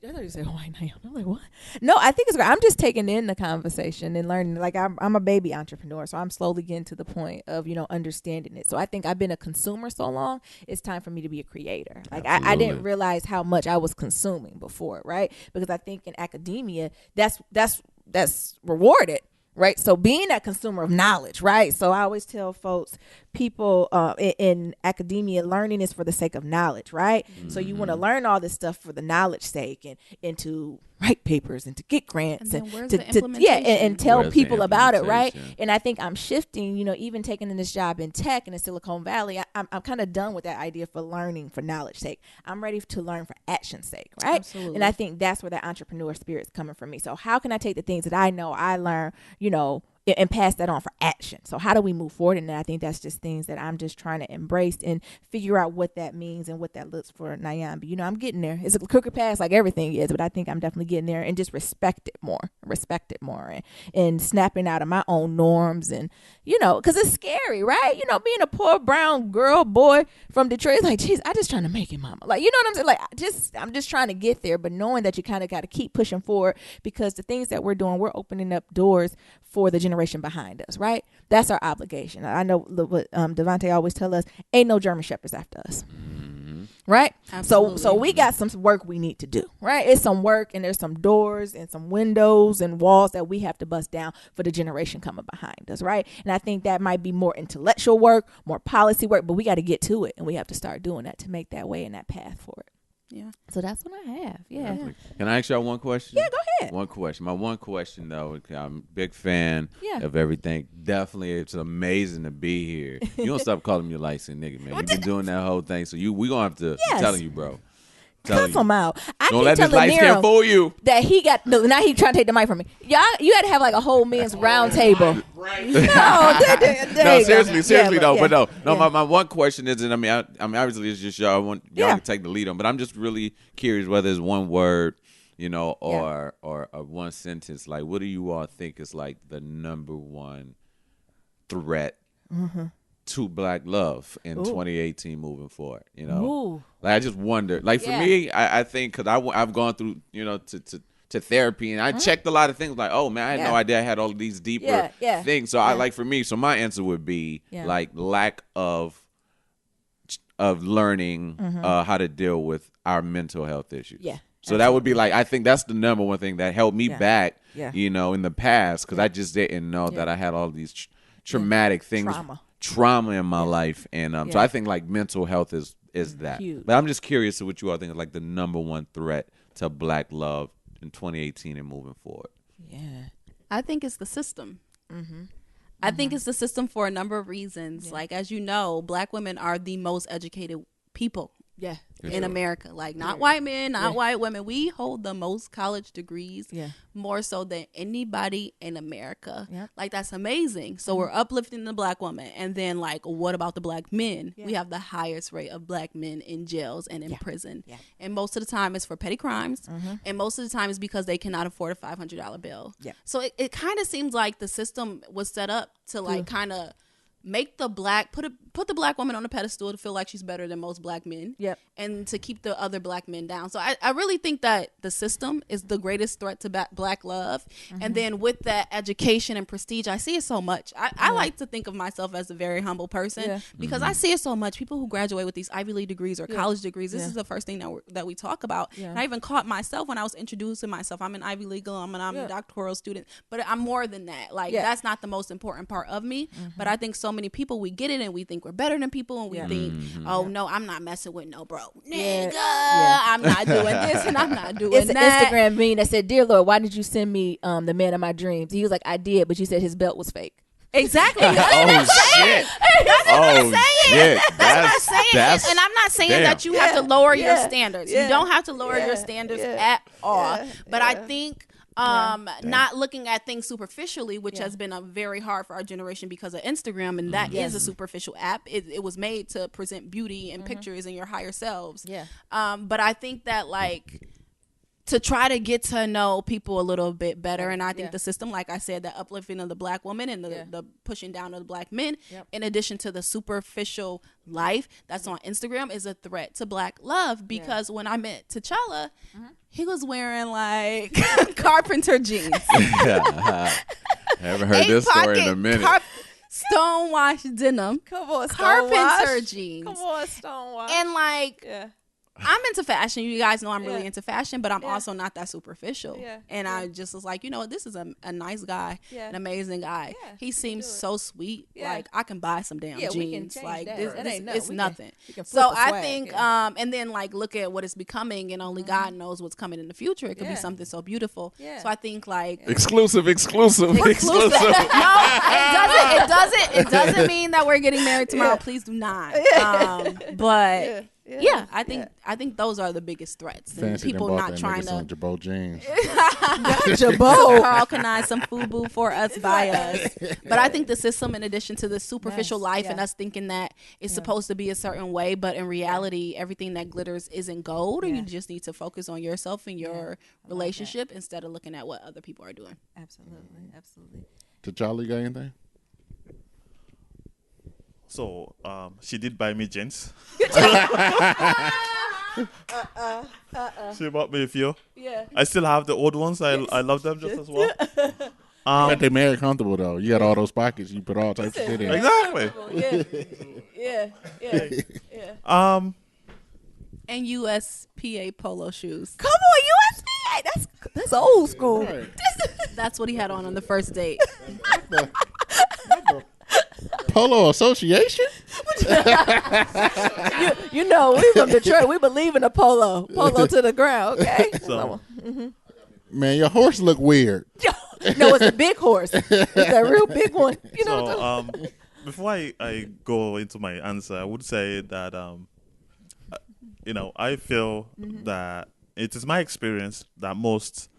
I thought you said white now. I'm like, what? No, I think it's great. I'm just taking in the conversation and learning. Like I'm a baby entrepreneur, so I'm slowly getting to the point of understanding it. So I think I've been a consumer so long. It's time for me to be a creator. Like I didn't realize how much I was consuming before, right? Because I think in academia, that's rewarded. Right. So being that consumer of knowledge. Right. So I always tell folks, people in academia, learning is for the sake of knowledge. Right. So you want to learn all this stuff for the knowledge sake and to write papers and to get grants and and tell people about it. Right. And I think I'm shifting, even taking in this job in tech in the Silicon Valley. I'm kind of done with that idea for learning for knowledge sake. I'm ready to learn for action's sake. Right. Absolutely. And I think that's where that entrepreneur spirit is coming from me. So how can I take the things that I know I learned, and pass that on for action? So how do we move forward? And I think that's just things that I'm just trying to embrace and figure out what that means and what that looks for Nyambi. I'm getting there. It's a crooked path like everything is, but I think I'm definitely getting there, and just respect it more and snapping out of my own norms, and, because it's scary, right? Being a poor brown girl, boy from Detroit, it's like, geez, I just trying to make it, mama. Like, you know what I'm saying? Like, I'm just trying to get there, but knowing that you kind of got to keep pushing forward, because the things that we're doing, we're opening up doors for the generation behind us, right? That's our obligation. I know what Devontae always tell us, ain't no German shepherds after us. right? Absolutely. So we got some work we need to do, right? It's some work, and there's some doors and some windows and walls that we have to bust down for the generation coming behind us, right? And I think that might be more intellectual work, more policy work, but we got to get to it, and we have to start doing that to make that way and that path for it. Yeah. So that's what I have. Yeah. Can I ask y'all one question? Yeah, go ahead. One question. My one question, though, I'm a big fan Yeah. of everything. Definitely, it's amazing to be here. You don't stop calling me a light-skinned nigga, man. You've been doing that whole thing. So we going to have to, I'm telling you, bro. Cuss him out. I Don't keep let this telling light skin Nero fool you. that he got no. Now he trying to take the mic from me. Y'all, you had to have like a whole men's round table. Right. No, seriously though. But no. My one question is, and I mean, obviously it's just y'all want y'all to take the lead on, but I'm just really curious whether it's one word, or one sentence. Like, what do you all think is like the number one threat to Black love in 2018 moving forward? Like, I just wonder. Like, for me, I think, because I've gone through to therapy, and I checked a lot of things. Like, oh man, I had no idea I had all of these deeper things. So I like, for me, so my answer would be like lack of learning how to deal with our mental health issues. Yeah. So that would be like, I think that's the number one thing that held me back, in the past, because I just didn't know that I had all these traumatic things, trauma in my life, and so I think like mental health is that. Huge. But I'm just curious to what you all think is like the number one threat to Black love in 2018 and moving forward. Yeah. I think it's the system. I think it's the system for a number of reasons. Like, as you know, Black women are the most educated people in America. Like, not white men, not white women. We hold the most college degrees, more so than anybody in America. Like, that's amazing. So we're uplifting the Black woman. And then, like, what about the Black men? We have the highest rate of Black men in jails and in prison. And most of the time it's for petty crimes. And most of the time it's because they cannot afford a $500 bill. So it kind of seems like the system was set up to like kind of make the put the Black woman on a pedestal to feel like she's better than most Black men, and to keep the other Black men down. So I really think that the system is the greatest threat to Black love. And then with that education and prestige, I see it so much. I like to think of myself as a very humble person because I see it so much. People who graduate with these Ivy League degrees or college degrees, this is the first thing that we talk about. And I even caught myself when I was introducing myself. I'm an Ivy League alum and I'm a doctoral student, but I'm more than that. Like, that's not the most important part of me. But I think so many people, we get it and we think we're better than people, and we think, oh no, I'm not messing with no bro nigga. I'm not doing this and I'm not doing it's that. It's an Instagram meme that said, "Dear Lord, why did you send me the man of my dreams?" He was like, "I did, but you said his belt was fake." Exactly. Oh shit. That's saying. And I'm not saying that you have to lower your standards. You don't have to lower your standards at all. But I think not looking at things superficially, which has been very hard for our generation because of Instagram, and that is a superficial app. It was made to present beauty and pictures and your higher selves. But I think that, like, to try to get to know people a little bit better, and I think the system, like I said, the uplifting of the Black woman and the pushing down of the Black men, in addition to the superficial life that's on Instagram, is a threat to Black love. Because when I met T'Challa, he was wearing like carpenter jeans. I haven't heard this story in a minute. Stonewashed denim. Come on, carpenter jeans. Come on, Stonewashed. And like, I'm into fashion. You guys know I'm really into fashion, but I'm also not that superficial. And I just was like, this is a nice guy, an amazing guy. He seems so sweet. Like, I can buy some damn jeans. Like, it's nothing. So I think, and then like look at what it's becoming, and only God knows what's coming in the future. It could be something so beautiful. So I think like exclusive. No, it doesn't mean that we're getting married tomorrow. Please do not. But. Yeah, I think those are the biggest threats. And people not trying to Jabot jeans. Jabot. Carl can some FUBU for us by us. But I think the system, in addition to the superficial life and us thinking that it's supposed to be a certain way, but in reality, everything that glitters isn't gold, and you just need to focus on yourself and your relationship instead of looking at what other people are doing. Absolutely. T'Challa, you got anything? So, she did buy me jeans. She bought me a few. I still have the old ones. I love them just as well. But they mad comfortable though. You got all those pockets. You put all types of shit in. Exactly. And USPA polo shoes. Come on, USPA. That's old school. Right. That's what he had on the first date. Polo Association? you know, we from Detroit. We believe in the polo to the ground. Okay. So, Man, your horse look weird. No, it's a big horse. It's a real big one. You know. so before I go into my answer, I would say that I feel that it is my experience that most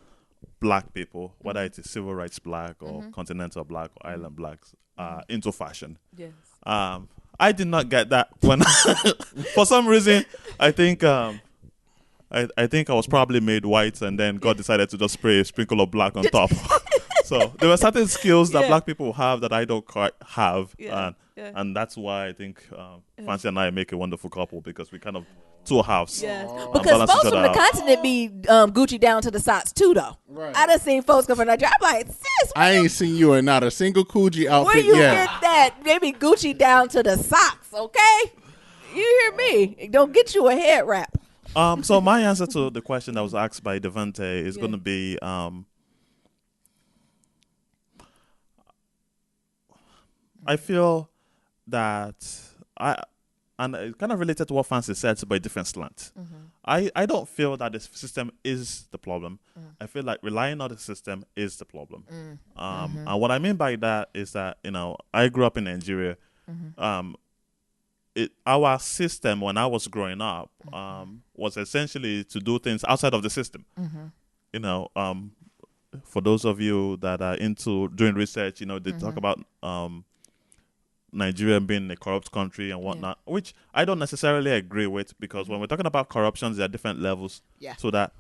black people, whether it is civil rights black or continental black or island blacks, are into fashion. Yes. I did not get that when for some reason I think I think I was probably made white and then God decided to just spray a sprinkle of black on top. So there were certain skills that black people have that I don't quite have, and that's why I think Fancy and I make a wonderful couple, because we kind of two halves. Yes. Because folks from the continent be Gucci down to the socks too, though. Right. I done seen folks come from Nigeria. I'm like, sis, I ain't seen you in not a single Coogee outfit where you yet. get that? Maybe Gucci down to the socks, okay? You hear me? Don't get you a head wrap. So my answer to the question that was asked by Devante is going to be I feel that and it kind of related to what Fancy said, but a different slant. I don't feel that the system is the problem. I feel like relying on the system is the problem. And what I mean by that is that, I grew up in Nigeria. Our system when I was growing up was essentially to do things outside of the system. For those of you that are into doing research, they talk about Nigeria being a corrupt country and whatnot, which I don't necessarily agree with, because when we're talking about corruptions, there are different levels. Yeah. So that,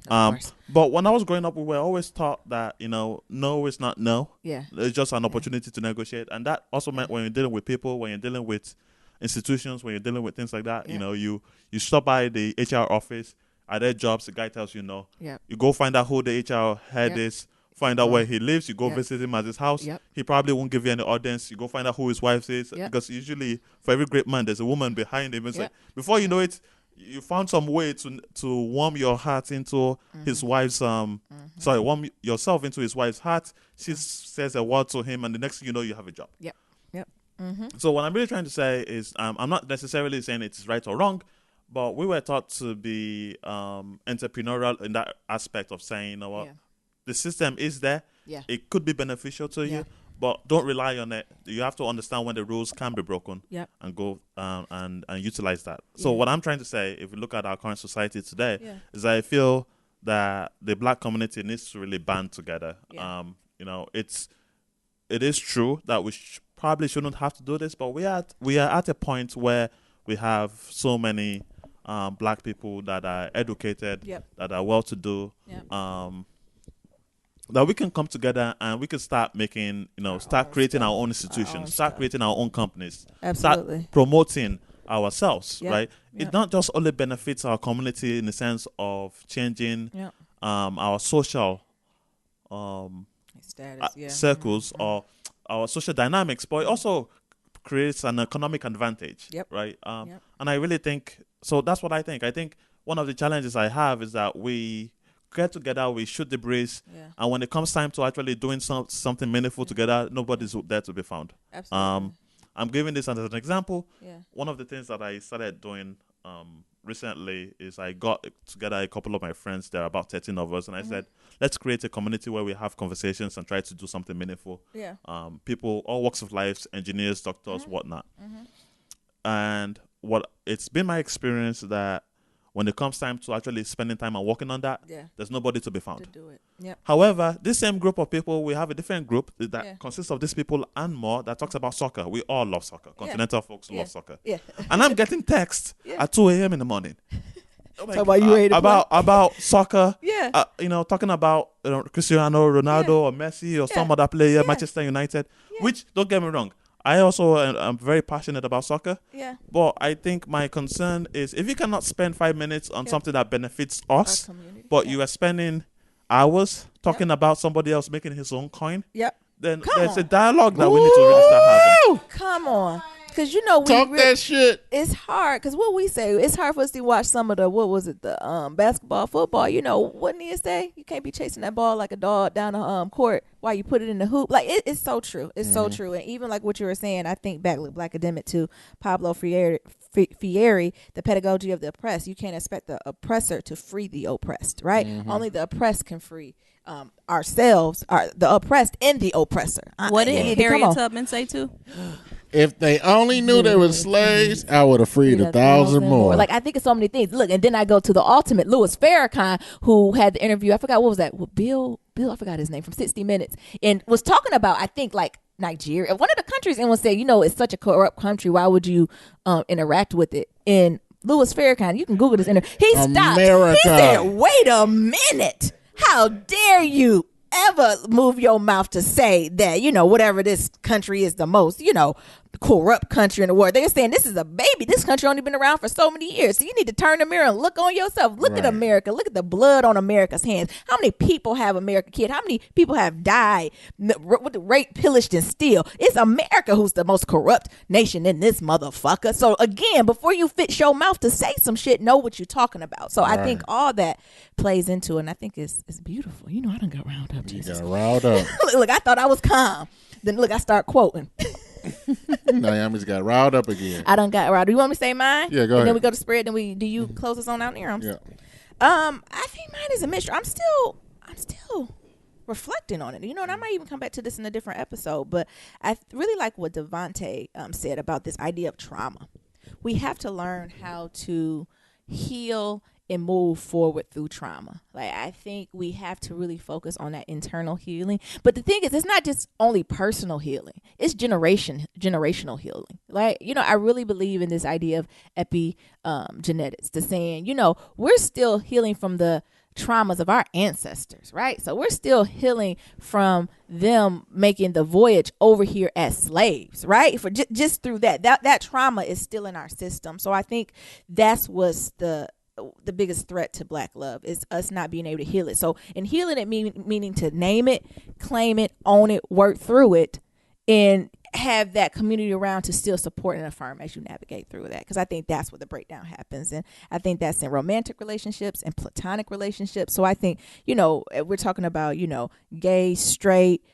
but when I was growing up, we were always taught that, no is not no. Yeah. It's just an opportunity to negotiate. And that also meant when you're dealing with people, when you're dealing with institutions, when you're dealing with things like that, you stop by the HR office, at their jobs, the guy tells you no. Yeah. You go find out who the HR head is. Find out where he lives. You go visit him at his house. He probably won't give you any audience. You go find out who his wife is, because usually for every great man, there's a woman behind him. It's like, before you know it, you found some way to warm your heart into his wife's warm yourself into his wife's heart. She says a word to him, and the next thing you know, you have a job. So what I'm really trying to say is, I'm not necessarily saying it's right or wrong, but we were taught to be entrepreneurial in that aspect of saying, you know what. The system is there. Yeah. It could be beneficial to you, but don't rely on it. You have to understand when the rules can be broken and go and utilize that. So what I'm trying to say, if we look at our current society today, is I feel that the black community needs to really band together. It is true that we probably shouldn't have to do this, but we are at a point where we have so many black people that are educated, that are well-to-do, that we can come together and we can start making, start creating our own institutions, start creating our own companies, start promoting ourselves, right? It not just only benefits our community in the sense of changing our social status, circles or our social dynamics, but it also creates an economic advantage, right? And I really think, so that's what I think. I think one of the challenges I have is that we get together, we shoot the breeze, and when it comes time to actually doing something meaningful together, nobody's there to be found. Absolutely. I'm giving this as an example. One of the things that I started doing recently is I got together a couple of my friends. There are about 13 of us, and I said, let's create a community where we have conversations and try to do something meaningful. People, all walks of life, engineers, doctors, whatnot. And it's been my experience that when it comes time to actually spending time and working on that, there's nobody to be found. To do it. However, this same group of people, we have a different group that consists of these people and more that talks about soccer. We all love soccer. Continental folks love soccer. And I'm getting texts at 2 a.m. in the morning. Like, about soccer. Talking about Cristiano Ronaldo or Messi or some other player, Manchester United, which, don't get me wrong, I also am very passionate about soccer. But I think my concern is if you cannot spend 5 minutes on something that benefits us, but you are spending hours talking about somebody else making his own coin, then there's a dialogue that we need to really start having. Come on. Because you know Talk that shit. It's hard because what we say, it's hard for us to watch some of the the basketball, football. You know what Nia say? You can't be chasing that ball like a dog down the court while you put it in the hoop. Like it's so true. It's so true. And even like what you were saying, I think back with Black Academic to Pablo Freire, the pedagogy of the oppressed. You can't expect the oppressor to free the oppressed, right? Only the oppressed can free ourselves, the oppressed and the oppressor. What did Harriet Tubman say too? If they only knew they were slaves, I would have freed 1,000 more. Like, I think it's so many things. Look, and then I go to the ultimate, Louis Farrakhan, who had the interview. I forgot, what was that? Well, Bill, I forgot his name, from 60 Minutes. And was talking about, I think, like, Nigeria, one of the countries, and was saying, you know, it's such a corrupt country. Why would you interact with it? And Louis Farrakhan, you can Google this interview. He stopped. He said, wait a minute. How dare you ever move your mouth to say that, you know, whatever this country is the most, you know, corrupt country in the world. They're saying this is a baby. This country only been around for so many years. So you need to turn the mirror and look on yourself. Look at America. Look at the blood on America's hands. How many people have America killed? How many people have died with the rape, pillaged, and steal? It's America who's the most corrupt nation in this motherfucker. So again, before you fit your mouth to say some shit, know what you're talking about. So I think all that plays into it, and I think it's beautiful. You know, I done got riled up. You got riled up. Look, I thought I was calm. Then look, I start quoting. Naomi's got riled up again. I done got riled. Do you want me to say mine? Yeah, go ahead. And then we go to spread. Then do you close us on out there? Yeah. I think mine is a mixture. I'm still reflecting on it. You know, and I might even come back to this in a different episode. But I really like what Devontae said about this idea of trauma. We have to learn how to heal and move forward through trauma. Like, I think we have to really focus on that internal healing. But the thing is, it's not just only personal healing. It's generational healing. Like, you know, I really believe in this idea of epigenetics, the saying, you know, we're still healing from the traumas of our ancestors, right? So we're still healing from them making the voyage over here as slaves, right? For just through that trauma is still in our system. So I think that's what's the biggest threat to Black love, is us not being able to heal it. So in healing it, meaning to name it, claim it, own it, work through it, and have that community around to still support and affirm as you navigate through that. Because I think that's where the breakdown happens. And I think that's in romantic relationships and platonic relationships. So I think, you know, we're talking about, you know, gay, straight,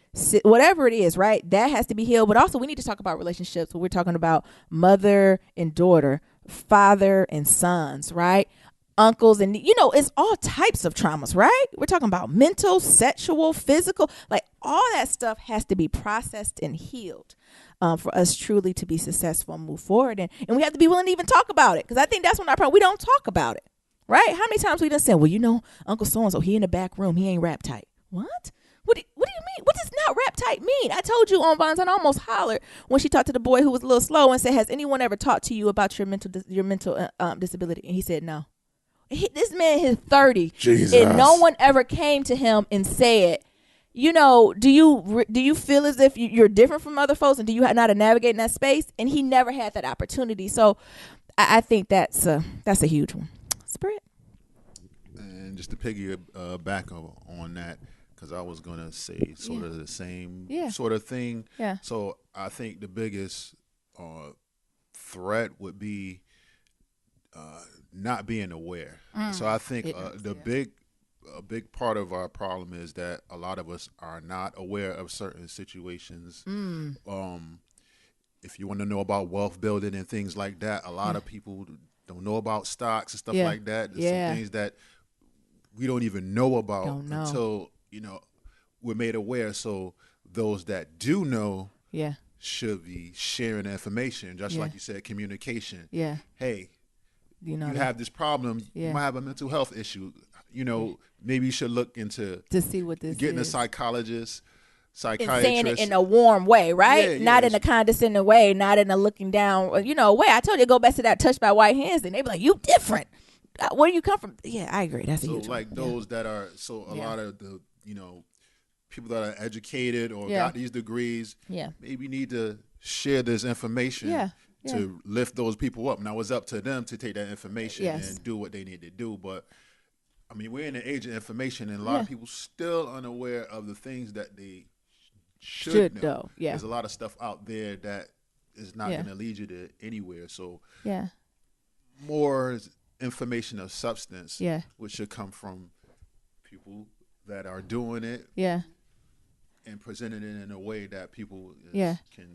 whatever it is, right? That has to be healed. But also we need to talk about relationships where we're talking about mother and daughter, father and sons, right? Uncles, and you know, it's all types of traumas, right? We're talking about mental, sexual, physical, like all that stuff has to be processed and healed for us truly to be successful and move forward. And we have to be willing to even talk about it, because I think that's when our problem, we don't talk about it, right? How many times we done said, well, you know, Uncle so-and-so, he in the back room, he ain't rap tight. What? What do you mean? What does not rap tight mean? I told you on Bonds, I almost hollered when she talked to the boy who was a little slow and said, has anyone ever talked to you about your mental disability? And he said, no. This man is 30, Jesus. And no one ever came to him and said, you know, do you feel as if you're different from other folks, and do you know how to navigate in that space? And he never had that opportunity. So I think that's a huge one. Spread. And just to piggy back on that, because I was gonna say sort of the same sort of thing. Yeah. So I think the biggest threat would be not being aware. So I think a big part of our problem is that a lot of us are not aware of certain situations. If you want to know about wealth building and things like that, a lot of people don't know about stocks and stuff like that. There's some things that we don't even know about until, you know, we're made aware. So those that do know should be sharing the information, just like you said, communication. Hey, you have this problem, you might have a mental health issue, you know, maybe you should look into to see what this getting is. A psychiatrist, and saying it in a warm way, right? Not in a condescending way, not in a looking down, you know, way. I told you, go back to that touched by white hands, and they be like, you different. Where do you come from? Yeah, I agree. That's a huge like one. Those that are, a lot of the, you know, people that are educated or got these degrees, maybe need to share this information to lift those people up. Now it's up to them to take that information and do what they need to do. But I mean, we're in an age of information, and a lot of people still unaware of the things that they should know. There's a lot of stuff out there that is not going to lead you to anywhere. So yeah, more information of substance, yeah, which should come from people that are doing it, yeah, and presenting it in a way that people can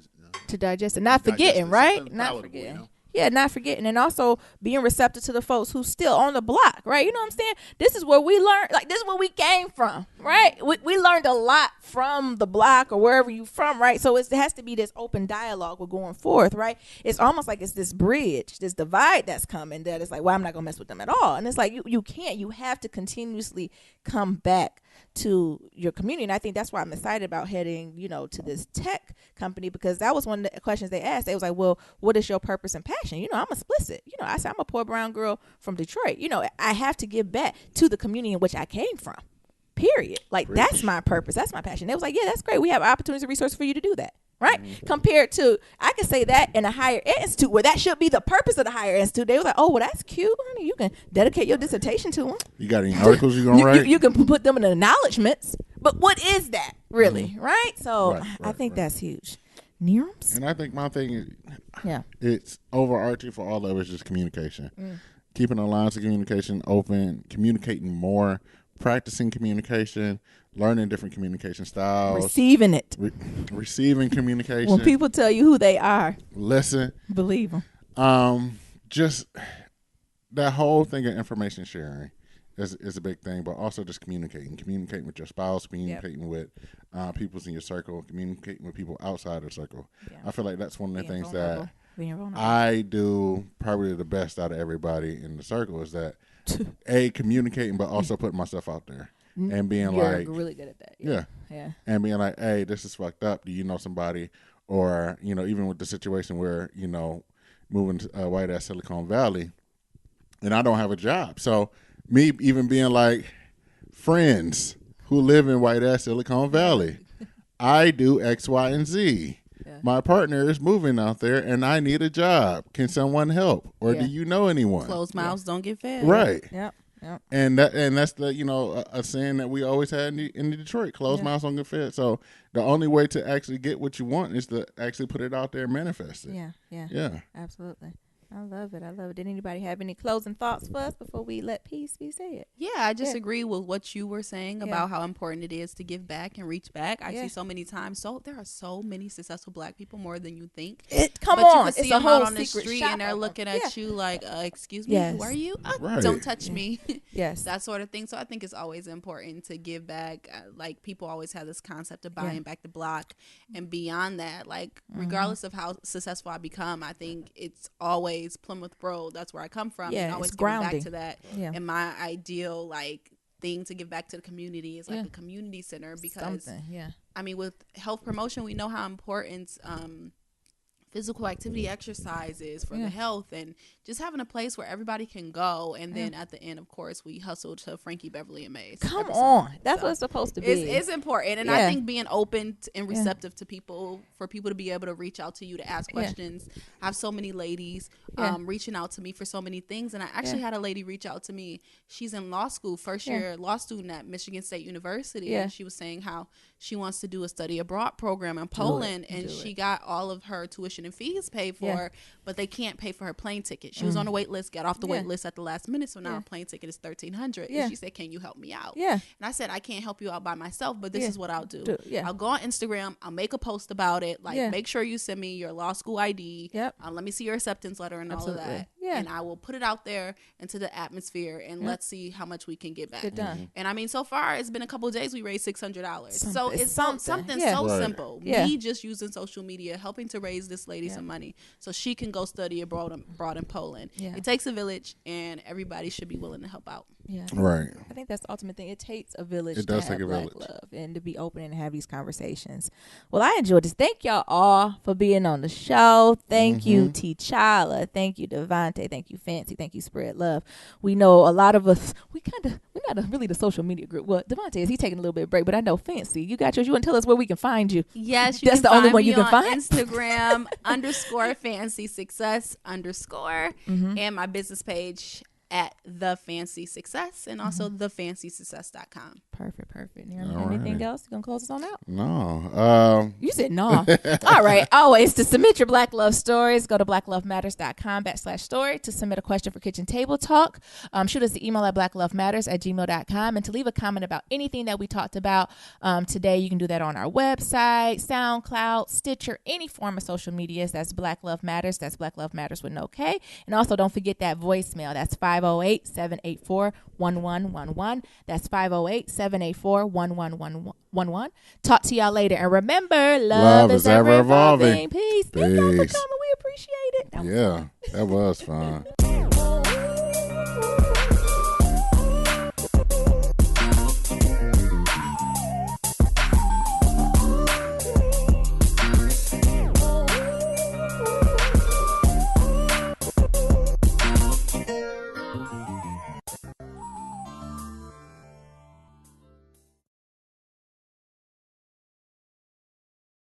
to digest it, not forgetting, right? Not forgetting. You know? Yeah, not forgetting, and also being receptive to the folks who's still on the block, right? You know what I'm saying? This is where we learned, like, this is where we came from, right? We learned a lot from the block or wherever you from, right? So it has to be this open dialogue we're going forth, right? It's almost like it's this bridge, this divide that's coming that it's like, well, I'm not gonna mess with them at all, and it's like you can't. You have to continuously come back to your community, and I think that's why I'm excited about heading, you know, to this tech company, because that was one of the questions they asked. They was like, well, what is your purpose and passion? You know, I'm explicit. You know, I said I'm a poor brown girl from Detroit. You know, I have to give back to the community in which I came from. Period. Like, that's my purpose. That's my passion. They was like, yeah, that's great. We have opportunities and resources for you to do that. Right? Mm-hmm. Compared to, I can say that in a higher ed institute where that should be the purpose of the higher institute. They was like, oh, well, that's cute, honey. You can dedicate your dissertation to them. You got any articles you're going to write? You can put them in acknowledgments. But what is that really? Right? So I think that's huge. Neerums? And I think my thing is, it's overarching for all of us, just communication. Keeping the lines of communication open, communicating more, practicing communication, learning different communication styles. Receiving it. Receiving communication. When people tell you who they are, listen. Believe them. Just that whole thing of information sharing is a big thing, but also just communicating with your spouse, communicating with people in your circle, communicating with people outside the circle. Yeah. I feel like that's one of the things that I do probably the best out of everybody in the circle, is that communicating, but also putting myself out there and being You're really good at that. Yeah. And being like, hey, this is fucked up. Do you know somebody? Or, you know, even with the situation where, you know, moving to white ass Silicon Valley and I don't have a job. So me even being like, friends who live in white ass Silicon Valley, I do X, Y, and Z. Yeah. My partner is moving out there and I need a job. Can someone help? Or do you know anyone? Closed mouths don't get fed. Right. Yep. Yep. And that's the, you know, a saying that we always had in Detroit. Closed mouths don't get fed. So the only way to actually get what you want is to actually put it out there and manifest it. Yeah. Absolutely. I love it. Did anybody have any closing thoughts for us before we let peace be said? Yeah, I just agree with what you were saying about how important it is to give back and reach back. I see so many times. So there are so many successful Black people, more than you think. Come on, it's a whole on the street and they're looking at you like, "Excuse me, who are you? Don't touch me." Yes, that sort of thing. So I think it's always important to give back. Like, people always have this concept of buying back the block, and beyond that, like regardless of how successful I become, I think it's always Plymouth Road. That's where I come from. Yeah, and always it's giving grounding back to that. Yeah. And my ideal thing to give back to the community is a community center, because I mean, with health promotion, we know how important physical activity exercises for the health, and just having a place where everybody can go. And then at the end, of course, we hustle to Frankie, Beverly, and Mays. Come on. That's what it's supposed to be. It's important. And I think being open and receptive to people, for people to be able to reach out to you to ask questions. I have so many ladies reaching out to me for so many things. And I actually had a lady reach out to me. She's in law school, first year law student at Michigan State University. And she was saying how she wants to do a study abroad program in Poland. And she got all of her tuition and fees paid for, but they can't pay for her plane ticket. She was on a wait list, got off the wait list at the last minute, so now her plane ticket is $1,300. And she said, "Can you help me out?" And I said, "I can't help you out by myself, but this is what I'll do. I'll go on Instagram, I'll make a post about it, make sure you send me your law school ID, let me see your acceptance letter and all of that, and I will put it out there into the atmosphere, and let's see how much we can get back." And I mean, so far it's been a couple of days, we raised $600. So it's something so simple. Me just using social media, helping to raise this lady some money so she can go study abroad in Poland. It takes a village, and everybody should be willing to help out. I think that's the ultimate thing. It takes a village to have Black love and to be open and have these conversations. Well, I enjoyed this. Thank y'all all for being on the show. Thank you, T'Challa. Thank you, Devontae. Thank you, Fancy. Thank you, Spread Love. We know a lot of us, we're not really the social media group. Well, Devontae, is he taking a little bit of break? But I know Fancy, you got yours. You want to tell us where we can find you? Yes, that's the only one you can find. Instagram _fancy success _ and my business page at The Fancy Success and also thefancysuccess.com. Perfect. Anything else? You gonna close us on out? No. You said no. All right. Always to submit your Black Love stories, go to blacklovematters.com/story to submit a question for Kitchen Table Talk. Shoot us the email at blacklovematters@gmail.com, and to leave a comment about anything that we talked about today, you can do that on our website, SoundCloud, Stitcher, any form of social media. That's Black Love Matters. That's Black Love Matters with no K. And also don't forget that voicemail. That's 508-784-1111. That's 508-784-1111. Talk to y'all later. And remember, love is ever evolving. Peace. Thank y'all for coming. We appreciate it. That was fun.